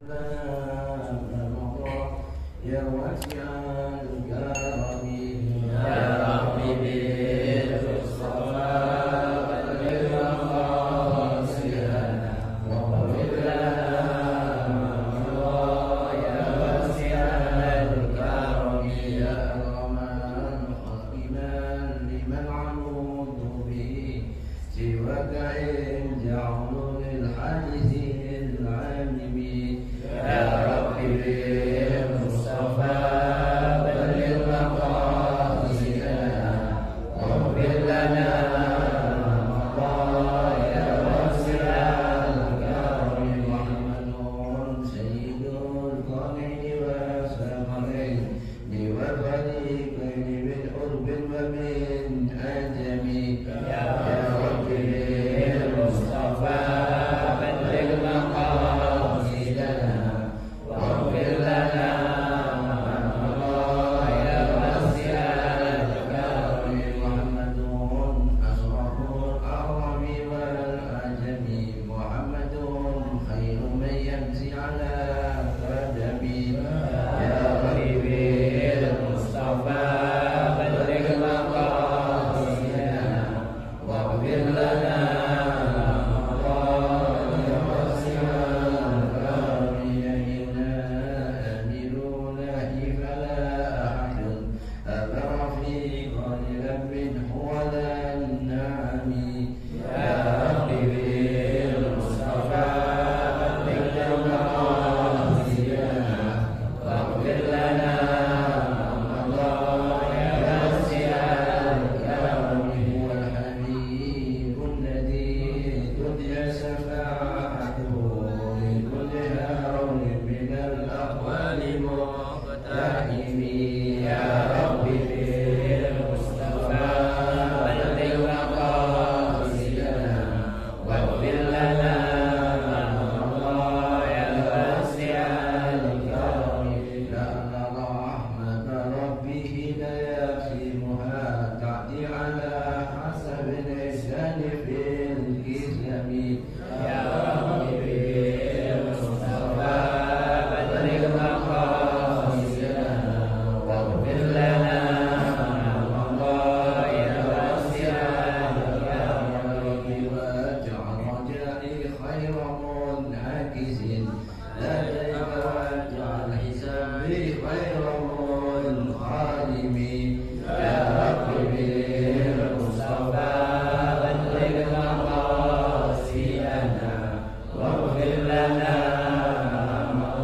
يا واسع الكرم يا ربي بالمصطفى بلغ مقاصدنا واغفر لنا يا واسع الكرم يا أكرما خاتما لمن عمود به سواك إن جعلوا للحديث العالم يا ربي بالمصطفى بلغ مقاصدنا واغفر لنا يا واسع الكرم محمد سيد القرنين والثمرين والفريقين من قرب ومن أجم يا ربي بالمصطفى بلغ مقاصدنا واغفر لنا يا واسع الكرم محمد أشرف الأعراب والأعجم محمد خير من يمشي على قدمي يا ربي بالمصطفى بلغ مقاصدنا واغفر لنا يا واسع الكرم إنا آمنون فلا أحد أبر في قلب هو ذا النعم يا ربي بالمصطفى بلغ مقاصدنا واغفر لنا يا واسع الكرم هو الحبيب الذي تدعى شفاعته لكل هارون من الأقوال مقتحم يا ربي بالمصطفى بلغ مقاصدنا واغفر لنا يا واسع الكرم لأن رحمة ربه لا يقسمها تعدي على حسب الإحسان في الإسلام يا ربي بالمصطفى بلغ مقاصدنا واغفر لنا يا واسع الكرم واجعل رجائي خير منعكس لديك واجعل حسابي خير منخالم يا ربي بالمصطفى بلغ مقاصدنا واغفر لنا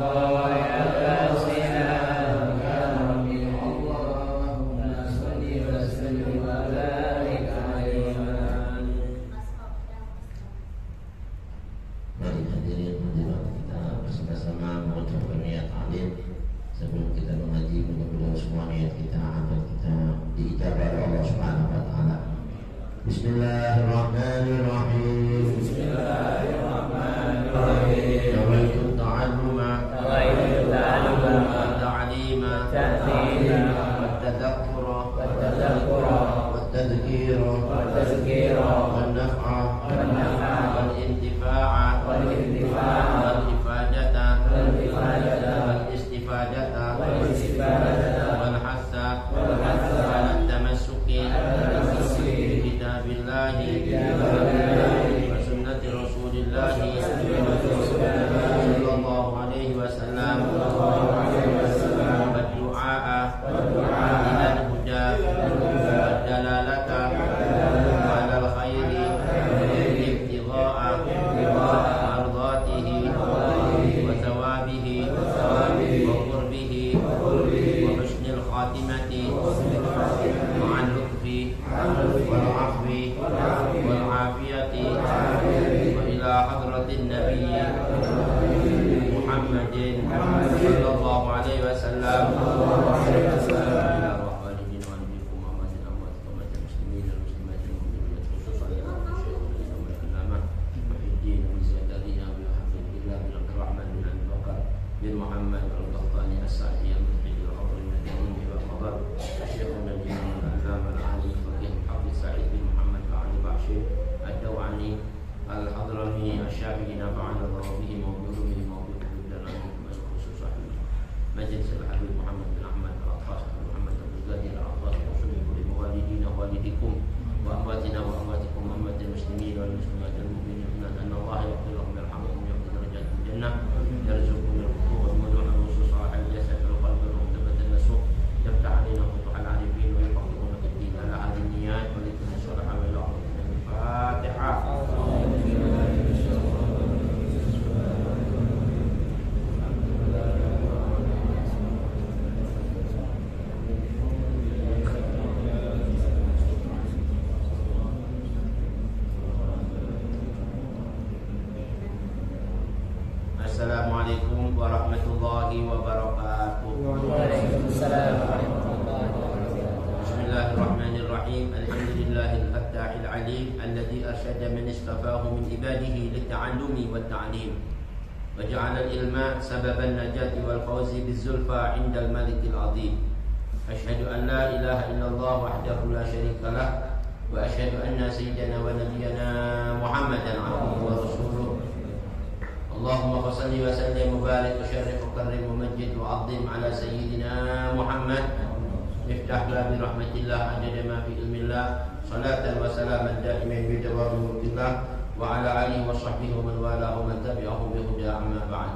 يا واسع الكرم اللهم صل وسلم وبارك عليه. Mari hadirin hadirat kita bersama-sama mengucapkan niat alim sebelum kita mengaji. Mudah-mudahan semua niat kita, amal kita diijabah oleh Allah Subhanahu wa taala. Bismillahirrahmanirrahim. Bismillahirrahmanirrahim. Nawaitu ta'alluma nawaitu ta'alluma wa ta'lima ta'lima wa tadhakkura والتذكر wa tadhkira والتذكير wa naf'a والنفع wal intifa'a والانتفاع wal ifadata والإفادة wal istifadata والاستفادة wal hassa والحث على التمسك التمسك بكتاب الله وسنة رسول الله صلى الله عليه وسلم والدعاء إلى الهدى والدلالة على الخير ابتغاء مرضاته وثوابه وقربه وحسن الخاتمة مع اللطف والعفو والعافية وإلى حضرة النبي محمد صلى الله عليه وسلم. bin Muhammad al-Qahtani as-Sa'di al-Muhyiddin al-Hafiz al-Madani wal-Khabar Syekh al-Nabi al-Allama al-Ali Faqih Hafiz Sa'id bin Muhammad al-Ali Bashir ad-Dawani al-Hadrami asy-Syafi'i nafa'ana Allah bihi wa bi ulumi mawdu'i Assalamualaikum warahmatullahi wabarakatuh. Waalaikumsalam warahmatullahi wabarakatuh. Bismillahirrahmanirrahim. Alhamdulillahil fattahil alim alladzi arsyada man istafahu min ibadihi lit-ta'allumi wat-ta'lim. Wa ja'ala al-ilma sababan najati wal fawzi biz-zulfa 'indal malikil 'azim. Asyhadu an la ilaha illallah wahdahu la syarika lah wa asyhadu anna sayyidana wa nabiyyana Muhammadan 'abduhu wa rasuluh. Allahumma shalli wa sallim wa barik wa syarrif wa karrim wa majjid wa 'azzim 'ala sayyidina Muhammad. Miftah babi rahmatillah adada ma fi ilmillah. Salatan wa salaman da'imin bi dawami mulkillah wa ala alihi wa sahbihi wa man wala wa man tabi'ahum bi huda amma ba'd.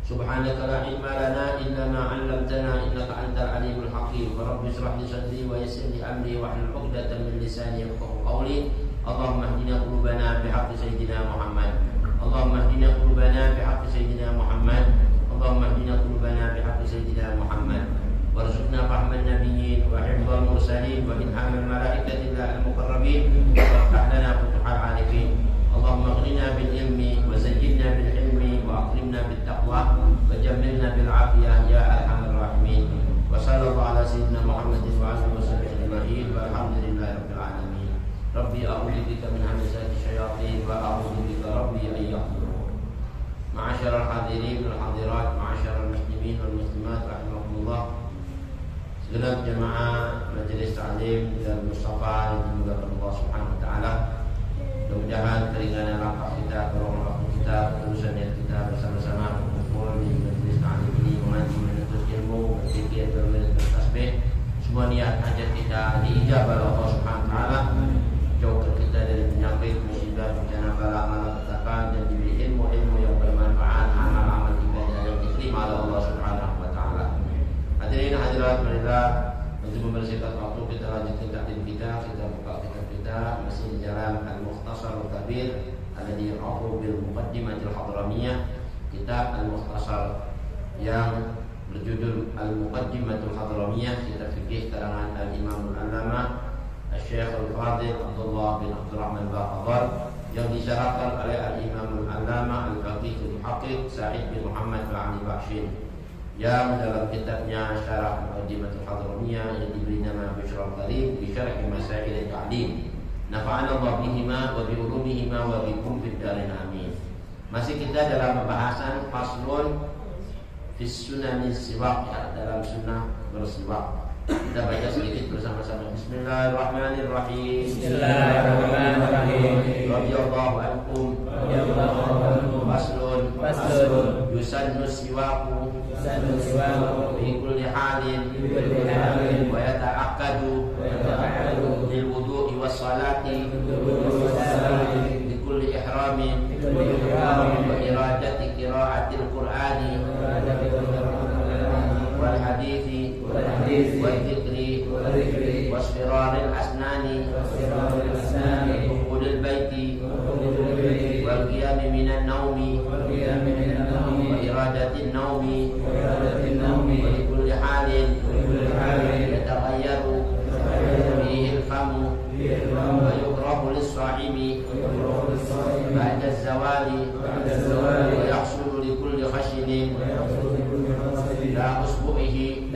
Subhanaka la ilma lana illa ma 'allamtana innaka antal alimul hakim. Wa rabbi shrah li sadri wa yassir li amri wa hlul 'uqdatam min lisani yafqahu qawli. Allahumma hdina qulubana bihaqqi sayyidina Muhammad. Allahumma hdina qulubana bihaqqi sayyidina Muhammad. Allahumma hdina qulubana bihaqqi sayyidina Muhammad. Warzuqna fahman nabiyyin wa hifdzal mursalin wa ilhamal malaikatillah al-muqarrabin waftah lana futuhal arifin. Allahumma aghnina bil ilmi wa zayyinna bil ilmi wa akrimna bit taqwa wa jammilna bil afiyah ya arhamar rahimin. Wa sallallahu ala sayyidina Muhammadin wa alihi wa sahbihi ajma'in walhamdulillahi rabbil alamin. Rabbi a'udzu bika min hamazati syayatin wa a'udzu bika rabbi an yahdurun. Ma'asyiral hadirin wal hadirat, ma'asyiral muslimin wal muslimat rahimakumullah. Segenap jemaah Majelis Ta'lim dan Mustafa yang dimuliakan Allah Subhanahu wa taala. Mudah-mudahan keringanan langkah kita, kerongan waktu kita, ketulusan niat kita bersama-sama berkumpul di Majelis Ta'lim ini mengaji, menuntut ilmu, berzikir, berwirid, bertasbih. Semua niat hajat kita diijabah oleh Allah Subhanahu wa taala. Jauhkan kita dari penyakit, musibah, bencana, bala, malapetaka, dan diberi ilmu-ilmu yang bermanfaat, amal-amal ibadah yang diterima oleh Allah Subhanahu wa taala. Hadirin hadirat, marilah untuk membersihkan waktu kita lanjutkan taklim kita. Kita buka kitab kita masih di dalam Al-Mukhtasar Al-Kabir alladzi yu'rafu bil Muqaddimatil Hadramiyah. Kitab Al-Mukhtasar yang berjudul Al-Muqaddimatul Hadramiyah, kitab fikih karangan Al-Imam Al-Allamah Asy-Syaikh Al-Fadhil Abdullah bin Abdurrahman Baqadar yang disyarahkan oleh Al-Imam Al-Allamah Al-Faqih Al-Muhaqqiq Sa'id bin Muhammad Al-Ali Bakhshin, yang dalam kitabnya Syarah Muqaddimatul Hadramiyah yang diberi nama Bishrul Karim bi Syarh Masail Ta'lim. Nafa'ana Allah bihima wa bi ulumihima wa bikum fid darin amin. Masih kita dalam pembahasan faslun fis sunanis siwak, ya, dalam sunnah bersiwak. Kita baca sedikit bersama-sama. Bismillahirrahmanirrahim. Bismillahirrahmanirrahim. Radhiyallahu ankum. Faslun. Yusannu siwaku fi kulli halin wa yata'akkadu lil wudu'i was salati bi kulli ihramin wa iradati qira'atil qur'ani wal hadithi wal dhikri wasfiraril asnani uqudil baiti wal qiyam minan naumi wa iradatin naumi wa likulli halin yataghayyaru fihi al-famu wa yukrahu lis-sa'imi ba'da az-zawali wa yahsulu likulli khashinin la usbu'ihi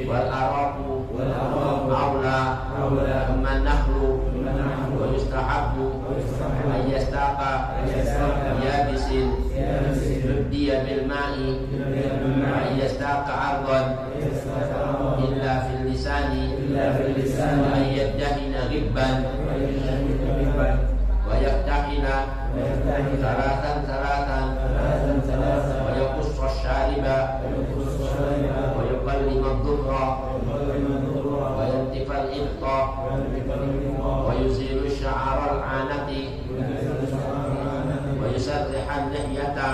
wal araku aula thumma nahlu wa yustahabbu an yastaqa yabisin yubdiya bil ma'i wa yastaqa ardan illa fil lisani wa yaddahina ghibban wa yaftahina salatan wa yaqussa ash-shariba wa yuqallima ad-dhurra wa yantifa al-ibta wa yuzilu ash-sha'ra al-'anati wa yusarriha al-lihyata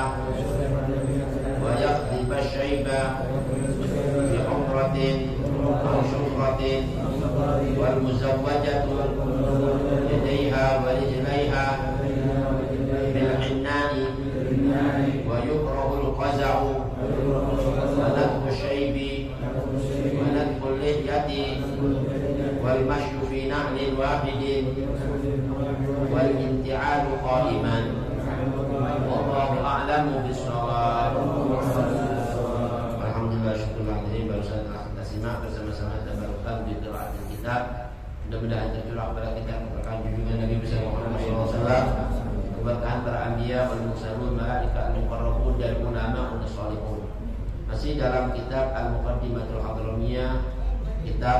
wa yakhdhiba ash-shayba bi umratin aw shufratin wal muzawwajatu yadayha wa rijlayha bil hinnani wa yukrahu al-qaza'u wa nadhu ash-shaybi wa nadhu al-lihyati wal mashyu fi na'lin wahidin wal inti'alu qa'iman. Wallahu a'lam wa'lamu bis-shawab. Alhamdulillah, syukurlah. Ini barusan kita simak bersama-sama tabarukan di qiraatul kitab. Mudah-mudahan tercurah kepada kita keberkahan junjungan Nabi besar Muhammad SAW, keberkahan para anbiya wal mursalun, malaika al-muqarrabun dan ulama dan shalihun. Masih dalam kitab Al-Muqaddimatul Hadramiyah, kitab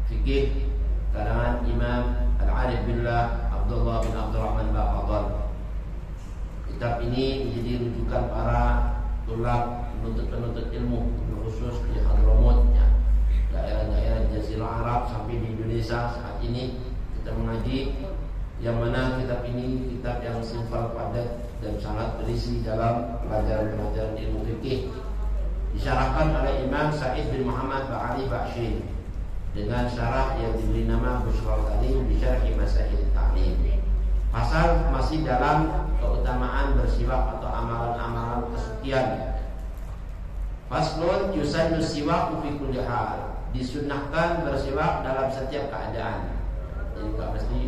fikih karangan Imam Al-Arif Billah Abdullah bin Abdurrahman Baqadhan. Kitab ini menjadi rujukan para tulab penuntut ilmu, khusus di Hadramut, ya, daerah-daerah Jazirah Arab sampai di Indonesia saat ini kita mengaji, yang mana kitab ini kitab yang simpel, padat dan sangat berisi dalam pelajaran-pelajaran ilmu fikih. Disyarahkan oleh Imam Sa'id bin Muhammad Ba'ali Ba'shin dengan syarah yang diberi nama Bushrul Kalim bi Syarhi Masail Ta'lim. Pasal masih dalam keutamaan bersiwak atau amalan-amalan kesucian. Faslun yusannu siwaku fi kulli hal. Disunnahkan bersiwak dalam setiap keadaan. Jadi bukan mesti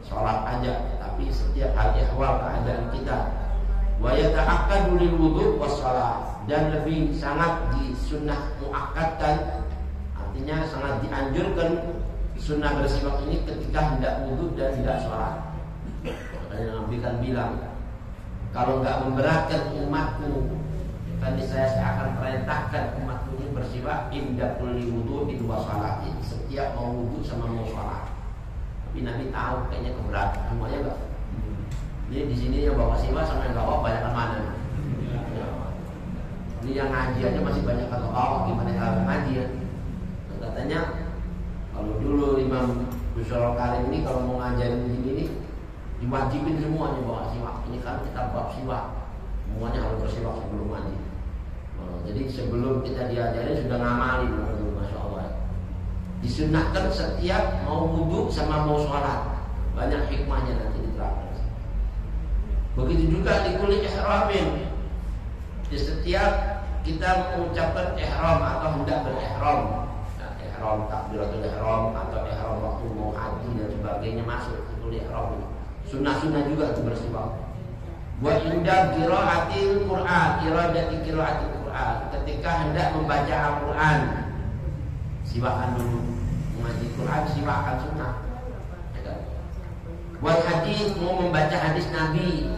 sholat aja, tapi setiap hal ihwal keadaan kita. Wa yata'akkadu lil wudu' was shalah, dan lebih sangat disunnah muakkadkan, artinya sangat dianjurkan sunnah bersiwak ini ketika hendak wudu dan hendak sholat. Makanya Nabi kan bilang, kalau enggak memberatkan umatku, tadi saya akan perintahkan umatku ini bersiwak inda kulli wudu'in wa shalatin, setiap mau wudu sama mau sholat. Tapi Nabi tahu kayaknya keberatan semuanya enggak. Jadi di sini yang bawa siwak sama yang bawa banyak mana? Ini yang ngaji aja masih banyak kata bawa, gimana yang ngaji ya? Nah, katanya kalau dulu Imam Bushrul Kalim ini kalau mau ngajarin begini nih, diwajibin semuanya bawa siwak. Ini kan kita bab siwak, semuanya harus bersiwak sebelum ngaji. Jadi sebelum kita diajarin sudah ngamalin, masya Allah. Disunahkan setiap mau wudhu sama mau sholat, banyak hikmahnya nanti diterapkan. Begitu juga di kulit ihramin, di setiap kita mengucapkan ihram atau hendak berihram, ihram takbiratul ihram atau ihram waktu mau haji dan sebagainya masuk di kulit ihram. Sunnah-sunnah juga itu bersiwak. Buat indah qiraatil Quran, iradati qiraatil Quran, ketika hendak membaca Al-Quran, siwakan dulu. Mengaji Quran siwakan sunnah. Buat hadis, mau membaca hadis Nabi.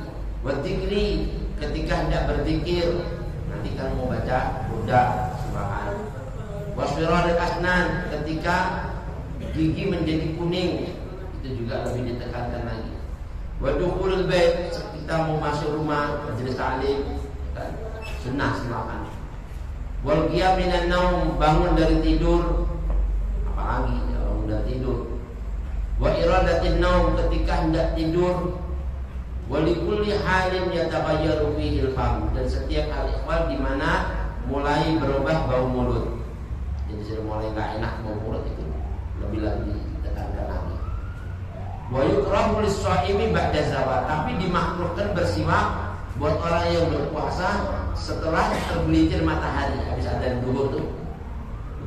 Buat zikri, ketika hendak berzikir, nanti kan mau baca udah siwakan. Wasfirul asnan, ketika gigi menjadi kuning, itu juga lebih ditekankan lagi. Wadukhulul bait, kita mau masuk rumah majelis ta'lim, kan sunnah silakan. Wal qiyam minan naum, bangun dari tidur, apalagi bangun dari tidur. Wa iradatin naum, ketika hendak tidur. Wa likulli halin yataghayyaru fihi al-fam, dan setiap hal ikhwal di mana mulai berubah bau mulut. Jadi sudah mulai enggak enak bau mulut itu, lebih lagi ditekankan lagi. Wa yukrahu lis-shaimi ba'da zawal, tapi dimakruhkan bersiwak buat orang yang berpuasa setelah tergelincir matahari, habis adzan zuhur tuh.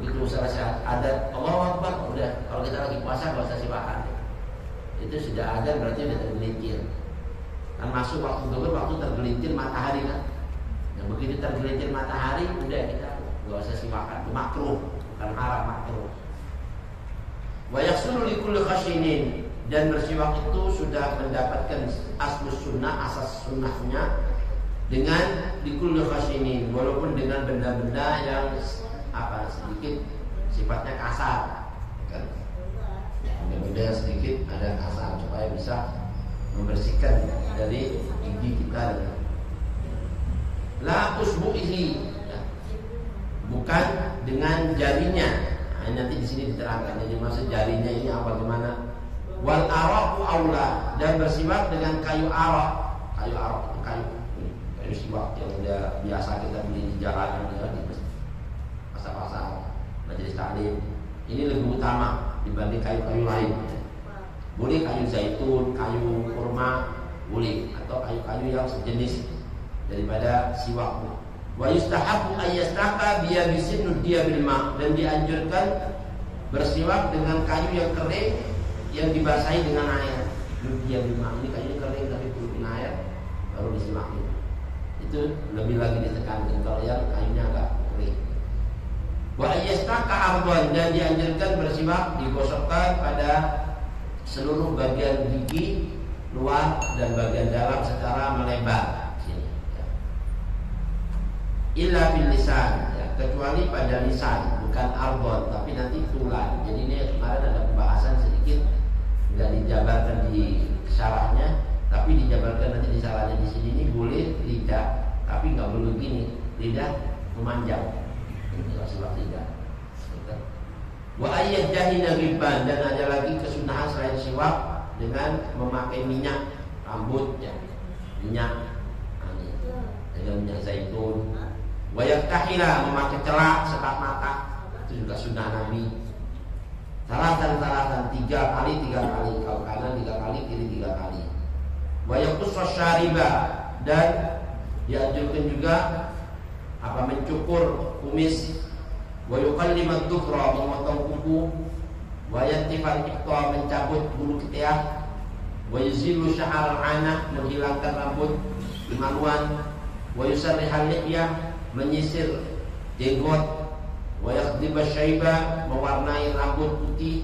Begitu selesai adzan Allahu Akbar, udah kalau kita lagi puasa enggak usah siwakan. Itu sudah adzan berarti udah tergelincir. Kan masuk waktu zuhur, waktu tergelincir matahari kan. Yang begitu tergelincir matahari udah kita enggak usah siwakan, itu makruh, bukan haram, makruh. Wa yahsulu likulli khashinin, dan bersiwak itu sudah mendapatkan aslus sunnah, asas sunnahnya dengan likulli khashinin, walaupun dengan benda-benda yang sedikit sifatnya kasar, kan? Benda-benda yang sedikit ada kasar supaya bisa membersihkan dari gigi kita. La usbu'ihi, bukan dengan jarinya. Nah, nanti di sini diterangkan. Jadi maksud jarinya ini apa gimana? Wal araku aula, dan bersiwak dengan kayu arak. Kayu arak itu kayu siwak yang udah biasa kita beli di jalanan di pasar-pasar, majelis taklim. Ini lebih utama dibanding kayu-kayu lain. Boleh kayu zaitun, kayu kurma, boleh, atau kayu-kayu yang sejenis daripada siwak. Wa yustahabu ayyastaka biyabisin nudiya bil ma', dan dianjurkan bersiwak dengan kayu yang kering yang dibasahi dengan air. Nudiya bil ma', ini kayu kering tapi diturunkan air baru disiwakin. Jadi Itu lebih lagi ditekankan kalau yang kayunya agak kering. Wa ayyastaka ardhan, dan dianjurkan bersiwak digosokkan pada seluruh bagian gigi luar dan bagian dalam secara melebar sini. Ya. Illa bil lisan, ya, kecuali pada lisan, bukan ardhan tapi nanti tulang. Jadi ini kemarin ada pembahasan sedikit, nggak dijabarkan di syarahnya, tapi dijabarkan nanti di syarahnya di sini. Ini boleh lidah, tapi nggak boleh gini, lidah memanjang. Ini siwak lidah. Wa ayyad jahina riban, dan ada lagi kesunahan selain siwak dengan memakai minyak rambut, ya, minyak dengan minyak zaitun. Wa yaktahila, memakai celak sekat mata, itu juga sunnah Nabi. Salatan 3 kali, kalau kanan 3 kali, kiri 3 kali. Wa yaqussa syariba, dan dianjurkan juga mencukur kumis. Wa yuqallimat dhufra, memotong kuku. Wa yantifal iqta, mencabut bulu ketiak. Wa yuzilu sya'ar al-anah, menghilangkan rambut kemaluan. Wa yusarrihal lihyah, menyisir jenggot. Wa yakhdhiba syaiba, mewarnai rambut putih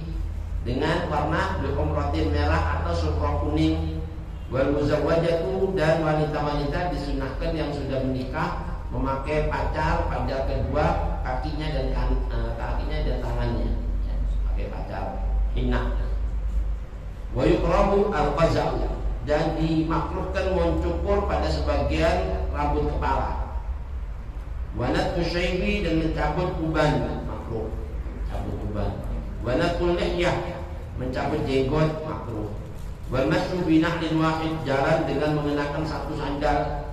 dengan warna bihumratin merah atau sufra kuning. Wal muzawwajatu, dan wanita-wanita disunahkan yang sudah menikah memakai pacar pada kedua kakinya dan tangannya, ya, pakai pacar hinna. Wa yukrahu al-qaza'u, dan dimakruhkan mencukur pada sebagian rambut kepala. Wa natfu syaibi, dan mencabut uban, makruh, cabut uban. Wa natful lihyah, mencabut jenggot, makruh. Wal masyu bi nahlin wahid, jalan dengan mengenakan satu sandal.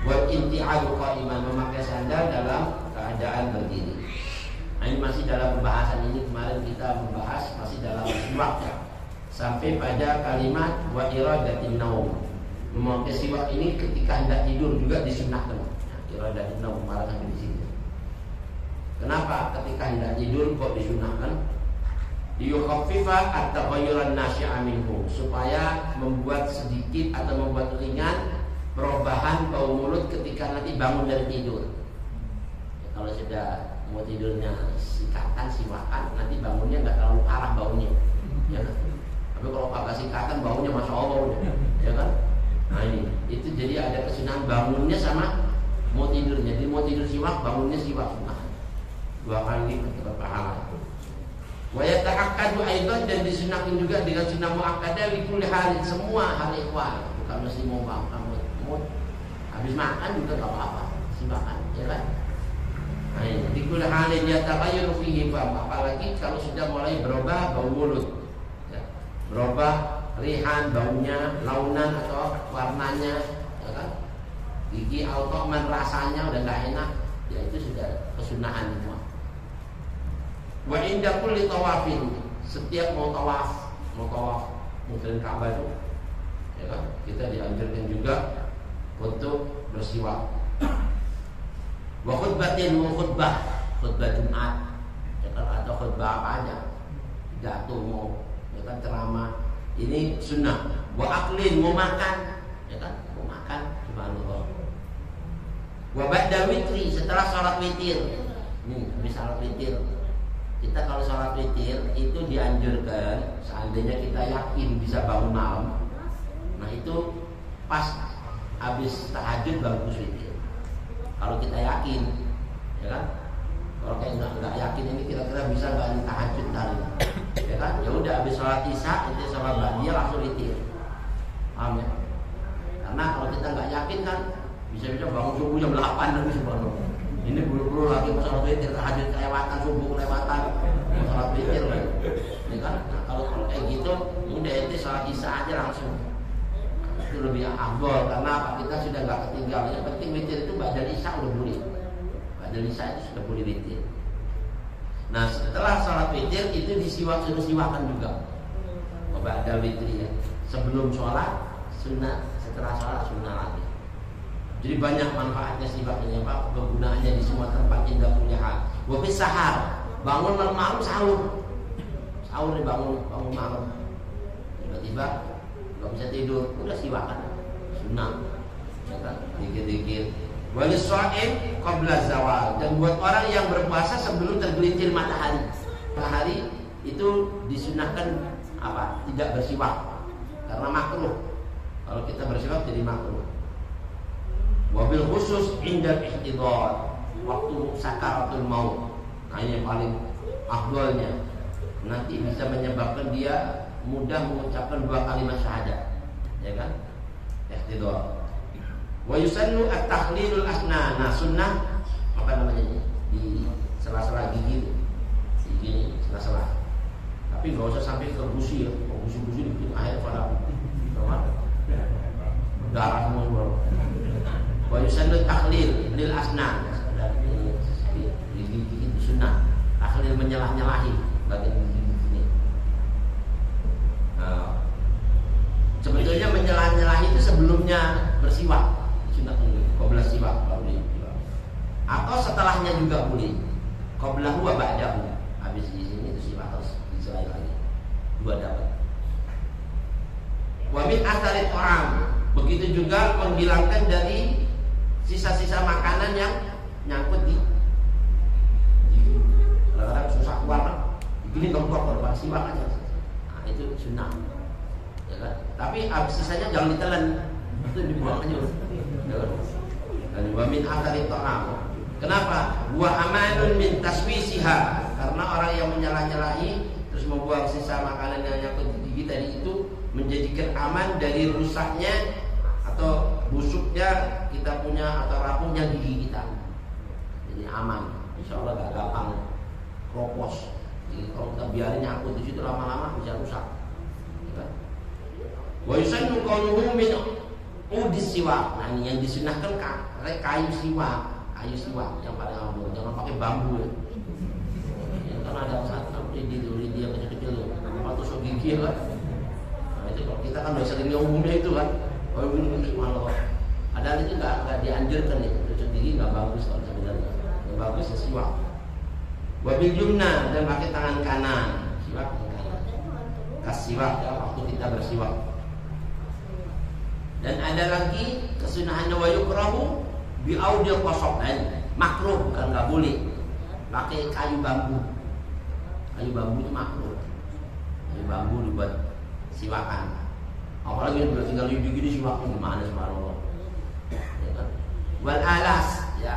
Wal inti'alu qa'iman, memakai sandal dalam keadaan berdiri. Nah, ini masih dalam pembahasan ini. Kemarin kita membahas masih dalam siwak, ya, sampai pada kalimat wa iradatin naum. Memakai siwak ini ketika hendak tidur juga disunahkan. Iradatin naum, malah sampai di sini. Kenapa ketika hendak tidur kok disunahkan? Yukhaffifa at-taghayyuran nasyi'a minhu, supaya membuat sedikit atau membuat ringan perubahan bau mulut ketika nanti bangun dari tidur. Ya, kalau sudah mau tidurnya sikatan, siwakan, nanti bangunnya nggak terlalu parah baunya, ya kan? Tapi kalau pakai sikatan baunya masya Allah, ya kan? Nah ini, itu jadi ada kesunahan bangunnya sama mau tidurnya. Jadi mau tidur siwak, bangunnya siwak, sunah 2 kali dapat pahala. Wa yata'akkadu aidan, dan disunahkan juga dengan sunnah muakkadah li kulli hal, semua hal ikhwan, bukan mesti mau habis makan juga enggak apa-apa, silakan, ya kan? Nah, di kulli halin yataghayyuru fihi fam, apalagi kalau sudah mulai berubah bau mulut, ya. Berubah rihan, baunya, launan atau warnanya, ya kan? Gigi automan rasanya udah enggak enak, ya itu sudah kesunahan semua. Wa inda kulli tawafin, setiap mau tawaf mungkin Ka'bah itu, ya kan, kita dianjurkan juga untuk bersiwak. Wa khutbatin, khutbah Jumat, ya kan, atau khutbah apa aja, pidato mau, ya kan, ceramah, ini sunnah. Wa aklin, mau makan, ya kan, mau makan, subhanallah. Wa ba'da witri, setelah sholat witir, habis sholat witir. Kita kalau sholat witir itu dianjurkan, seandainya kita yakin bisa bangun malam, nah itu pas habis tahajud bagus witir. Kalau kita yakin, ya kan? Kalau kayak nggak yakin ini kira-kira bisa nggak ini tahajud tadi, ya kan? Ya udah habis sholat isya itu sholat ba'diyah langsung witir, paham ya? Karena kalau kita nggak yakin kan bisa-bisa bangun subuh jam 8 nanti subhanallah. Ini buru-buru lagi mau sholat witir, tahajud kelewatan, subuh kelewatan, mau sholat witir lagi, ya kan? Nah, kalau kayak gitu, udah itu sholat isya aja langsung, itu lebih afdol. Karena apa? Kita sudah nggak ketinggalan. Yang penting witir itu ba'da isya udah boleh, ba'da isya itu sudah boleh witir. Nah, setelah sholat witir itu sudah siwakan juga, ba'da witir, ya. Sebelum sholat sunnah, setelah sholat sunnah lagi. Jadi banyak manfaatnya siwak ini, Pak, kegunaannya di semua tempat, indah punya hal. Wa bis sahar, bangun malam sahur nih, bangun malam, tiba-tiba nggak bisa tidur, udah siwakan, sunnah, ya kan, dikit-dikit Walis-sha'im qabla zawal, dan buat orang yang berpuasa sebelum tergelincir matahari. Matahari itu disunahkan apa? Tidak bersiwak karena makruh. Kalau kita bersiwak jadi makruh. Wabil khusus indal ihtidar, waktu sakaratul maut. Nah ini yang paling afdalnya. Nanti bisa menyebabkan dia mudah mengucapkan 2 kalimat syahadat, ya kan? Ihtidar. Wa yusannu at-takhlilul asnan. Nah, sunnah apa namanya ini? Di sela-sela gigi. Gigi sela-sela. Tapi enggak usah sampai ke gusi ya. Gusi-gusi dibikin air pada darah semua. Wa yusannu at-takhlil lil asnan. Gigi itu sunnah. Takhlil menyelah-nyelahi bagian gigi ini. Nah, sebetulnya menyelah-nyelahi itu sebelumnya bersiwak. Sunnah qabla siwak baru siwak. Atau setelahnya juga boleh. Qablahu wa ba'dahu. Habis di sini itu siwak harus diselain lagi. 2 dapat. Wa min athari ta'am. Begitu juga menghilangkan dari sisa-sisa makanan yang nyangkut di kadang-kadang susah keluar kan. Begini gempor kalau siwak aja. Nah, itu sunnah. Ya kan? Tapi habis sisanya jangan ditelan. Itu dibuang aja. Dan wa min athari ta'am. Kenapa? Wa amanun min taswisiha. Karena orang yang menyalah-nyalahi terus membuang sisa makanan yang nyangkut di gigi tadi itu menjadikan aman dari rusaknya atau busuknya kita punya atau rapuhnya gigi kita. Jadi aman. Insyaallah gak gampang kropos. Jadi kalau kita biarin nyangkut di situ lama-lama bisa rusak. Wa yusannu qawluhu min udis siwak. Nah ini yang disunahkan kayu siwak yang paling awal. Jangan pakai bambu ya. Kan ada satu lidi yang kecil-kecil tuh, apa tusuk gigi kan. Nah itu kalau kita kan udah sering umumnya itu kan. Kalau ada itu nggak dianjurkan nih, tusuk gigi nggak bagus kalau sebenarnya. Yang bagus ya siwak. Wabil jumna, dan pakai tangan kanan. Siwak kanan. Kasiwak ya, waktu kita bersiwak. Dan ada lagi kesunahannya wa yukrahu bi audil qasaban. Makruh bukan enggak boleh. Pakai kayu bambu. Kayu bambu itu makruh. Kayu bambu dibuat siwakan. Apalagi yang udah tinggal di gini siwaknya gimana subhanallah. Ya kan? Wal alas ya.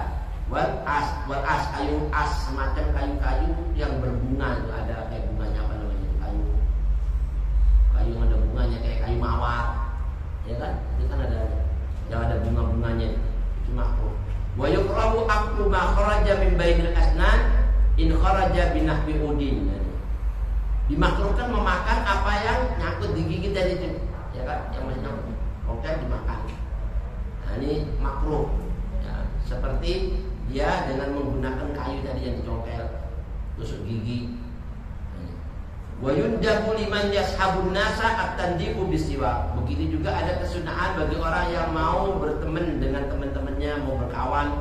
Wal as kayu as semacam kayu-kayu yang berbunga itu ada kayak bunganya apa namanya itu kayu yang ada bunganya kayak kayu mawar. Ya kan? Itu kan ada yang ada bunga-bunganya. Itu makruh. Wa yukrahu aklu ma kharaja min bainil asnan in kharaja binahwi udin. Dimakruhkan memakan apa yang nyangkut di gigi tadi itu. Ya kan? Yang masih nyangkut. Oke, dimakan. Nah, ini makruh. Ya, seperti dia dengan menggunakan kayu tadi yang dicongkel tusuk gigi. Wa yundabu liman yashabun nasa at-tandiqu bisiwak. Begitu juga ada kesunahan bagi orang yang mau berteman dengan teman-temannya, mau berkawan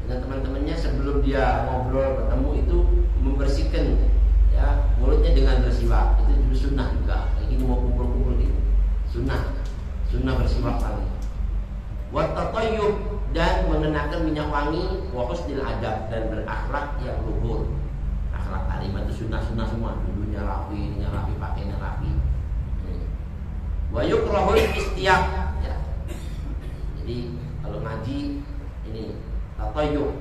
dengan teman-temannya sebelum dia ngobrol bertemu itu membersihkan ya mulutnya dengan bersiwak. Itu juga sunnah juga. Kayak gini mau kumpul-kumpul gitu. Sunnah bersiwak kali. Wa tatayyub, dan mengenakan minyak wangi, wa husnil adab, dan berakhlak yang luhur. Akhlak kalimat itu sunnah semua. Dulunya rapi, ininya rapi, pakainya rapi. Wa yukrahul istiaq ya. Jadi kalau ngaji ini tatayyub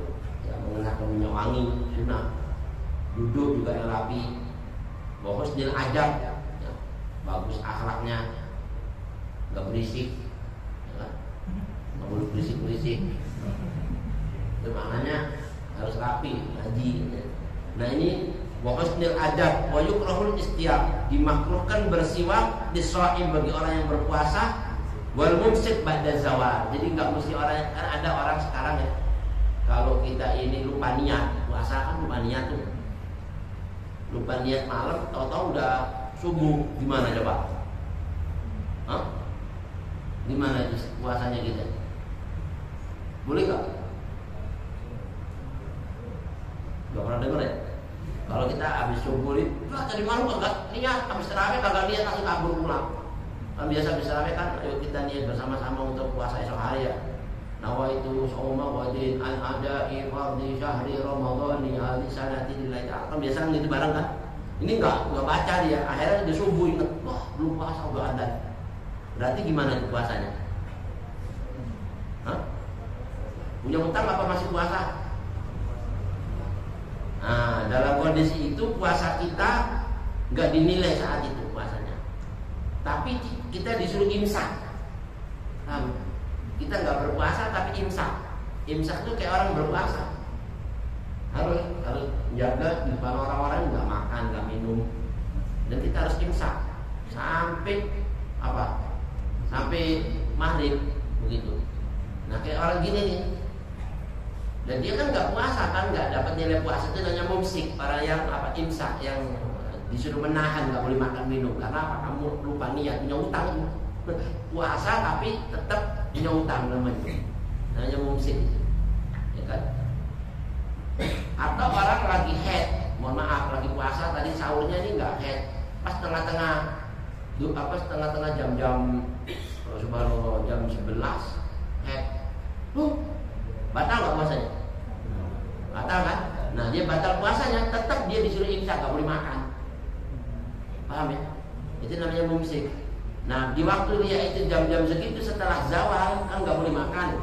ya, mengenakan minyak wangi sunnah. Duduk juga yang rapi. Wa husnil adab ya. Bagus akhlaknya. Enggak berisik. Ya kan? Enggak boleh berisik-berisik. Itu maknanya harus rapi ngaji ya. Nah ini wa husnil adab wa yukrahul istiaq, dimakruhkan bersiwak dishaim bagi orang yang berpuasa, wal mumsik ba'da zawal. Jadi enggak mesti orang, kan ada orang sekarang ya kalau kita ini lupa niat puasa kan lupa niat tuh, lupa niat malam tahu-tahu udah subuh, gimana coba? Hah? Gimana itu puasanya kita? Boleh gak? Gak pernah dengar ya? Kalau kita habis subuh itu, tadi malam kagak niat, habis terawih kagak niat langsung kabur pulang. Kan biasa habis terawih kan, ayo kita niat bersama-sama untuk puasa esok hari ya. nawaitu shauma wadin an ada'i fardhi syahri ramadhani hadhi sanati lillahi ta'ala. Kan biasa gitu barang kan. Ini enggak baca dia, akhirnya dia subuh ingat, wah belum puasa udah ada. Berarti gimana itu puasanya? Hah? Punya utang apa masih puasa? Nah, dalam kondisi itu puasa kita nggak dinilai saat itu puasanya, tapi kita disuruh imsak. Kita nggak berpuasa tapi imsak. Imsak itu kayak orang berpuasa, harus jaga di depan orang-orang, nggak makan nggak minum, dan kita harus imsak sampai apa? Sampai maghrib begitu. Nah kayak orang gini nih, dan dia kan nggak puasa kan, nggak dapat nilai puasa, itu namanya mumsik, orang yang apa imsak, yang disuruh menahan, nggak boleh makan minum. Karena apa? Kamu lupa niat, punya utang. Puasa tapi tetap punya utang namanya mumsik, ya kan? Atau orang lagi head, mohon maaf, lagi puasa tadi sahurnya ini nggak head, pas tengah-tengah jam-jam subhanallah jam 11 head, batal nggak puasanya? Batal kan? Nah dia batal puasanya, tetap dia disuruh imsak, nggak boleh makan. Paham ya? Itu namanya mumsik. Nah di waktu dia itu jam-jam segitu setelah zawal kan nggak boleh makan.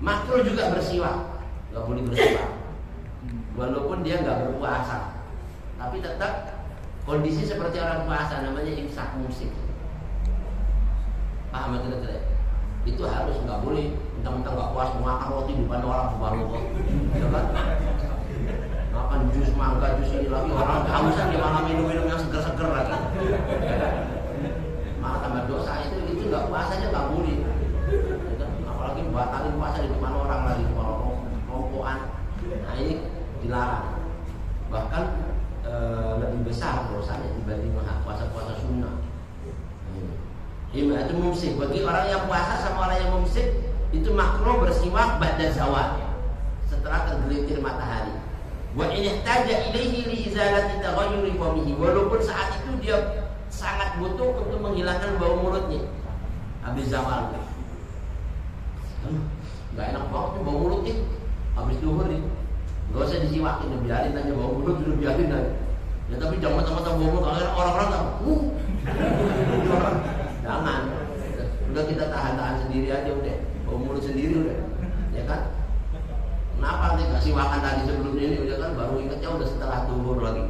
Makruh juga bersiwak, nggak boleh bersiwak. Walaupun dia nggak berpuasa, tapi tetap kondisi seperti orang puasa, namanya imsak mumsik. Paham ya kira-kira? Itu harus, nggak boleh mentang-mentang nggak puas makan roti di depan orang subhanallah, ya kan? Makan jus mangga, jus ini lagi, orang kehausan dia malah minum-minum yang seger-seger lagi. Malah tambah dosa itu nggak puasanya nggak boleh. Ya kan? Apalagi batalin puasa di depan orang lagi, kalau rompokan. Nah ini dilarang. Bahkan lebih besar dosanya dibanding puasa-puasa sunnah. Itu mumsik. Bagi orang yang puasa sama orang yang mumsik itu makruh bersiwak ba'da zawal, setelah tergelincir matahari. Wa in ihtaja ilaihi li izalati taghayyuri famihi, walaupun saat itu dia sangat butuh untuk menghilangkan bau mulutnya habis zawal. Enggak enak banget tuh bau mulut nih habis duhur nih. Enggak usah disiwakin, biarin aja bau mulut, dulu biarin aja. Ya tapi jangan teman-teman bau mulut, kalau orang-orang tahu. Jangan. Udah kita tahan-tahan sendiri aja udah. Bau mulut sendiri udah. Ya kan? Kenapa nanti kasih makan tadi sebelum ini udah kan, baru ingatnya udah setelah duhur lagi.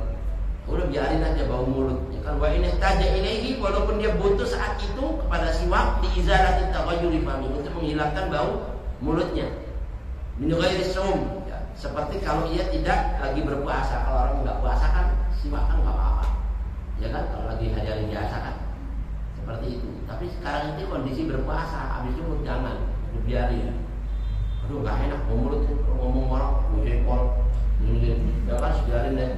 Udah biarin aja bau mulut. Ya kan, wa in ihtaja ilaihi, walaupun dia butuh saat itu kepada siwak di izalati taghayyuri fami, untuk menghilangkan bau mulutnya. Min ghairi shaum. Ya, seperti kalau ia tidak lagi berpuasa. Kalau orang enggak puasa kan siwak kan enggak apa-apa. Ya kan, kalau lagi hari biasa kan seperti itu. Tapi sekarang itu kondisi berpuasa, habis itu jangan dibiarin. Aduh nggak enak mulut ngomong orang jengkol, ya kan biarin deh,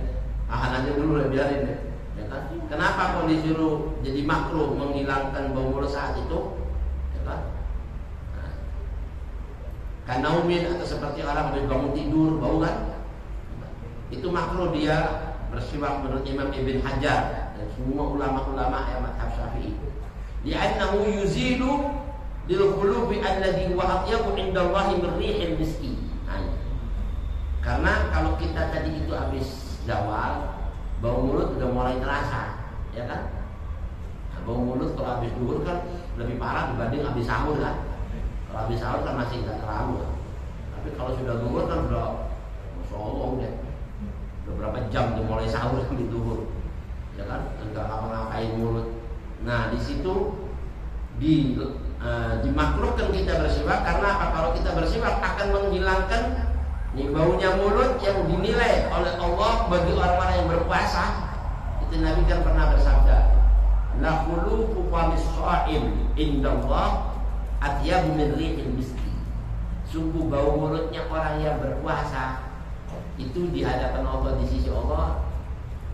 tahan aja dulu deh, biarin deh. Ya kan? Kenapa kalau disuruh jadi makruh menghilangkan bau mulut saat itu? Ya kan? Nah, kanaumin atau seperti orang habis bangun tidur bau kan? Itu makruh dia bersiwak menurut Imam Ibn Hajar dan semua ulama-ulama yang mazhab Syafi'i. Li'annahu yuzilu lil qulubi alladhi huwa atyabu 'indallahi min rihil miski. Karena kalau kita tadi itu habis zawal, bau mulut udah mulai terasa, ya kan? Nah, bau mulut kalau habis duhur kan lebih parah dibanding habis sahur kan? Kalau habis sahur kan masih nggak terlalu kan? Tapi kalau sudah duhur kan udah, masya Allah udah beberapa jam tuh mulai sahur sampai duhur, ya kan? Nggak ngapa-ngapain mulut. Nah di situ dimakruhkan kita bersiwak, karena apa? Kalau kita bersiwak akan menghilangkan baunya mulut yang dinilai oleh Allah bagi orang-orang yang berpuasa. Itu Nabi kan pernah bersabda, la khulufu famis sha'im indallah atyabu min rihil miski. Sungguh bau mulutnya orang yang berpuasa itu di hadapan Allah, di sisi Allah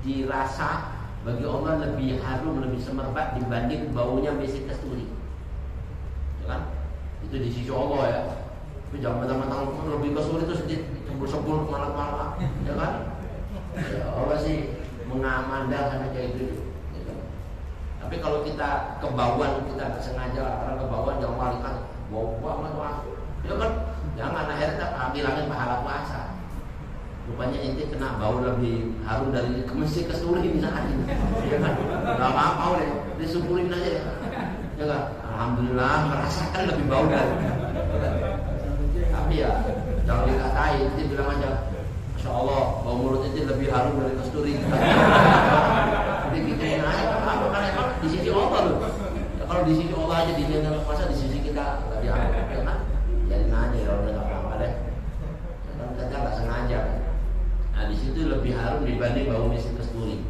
dirasa bagi Allah lebih harum, lebih semerbak dibanding baunya misk kasturi. Ya kan? Itu di sisi Allah ya. Tapi jangan mentang-mentang lebih kasturi itu sedikit sebul-sebul kemana-mana, ya kan? Ya, Allah sih mengamandal sampai kayak itu. Ya kan? Tapi kalau kita kebauan, kita sengaja orang kebauan, jangan balikan bau banget wah. Ya kan, jangan akhirnya hilangin pahala puasa. Rupanya ente kena bau lebih harum dari mesti kesturi misalkan, ya kan? Gak apa-apa deh, disuburin aja, ya kan? Alhamdulillah merasakan lebih bau dari. Tapi ya jangan dikatain, dia bilang aja, Masya Allah, bau mulut itu lebih harum dari kesturi. Jadi gituin aja, apa karena emang di sisi Allah loh. Ya, kalau di sisi Allah aja dinilai puasa, di sisi kita nggak dianggap, ya kan? Jadi nanya kalau udah nggak apa-apa deh. Kan kita nggak sengaja. Nah di situ lebih harum dibanding bau misik kesturi.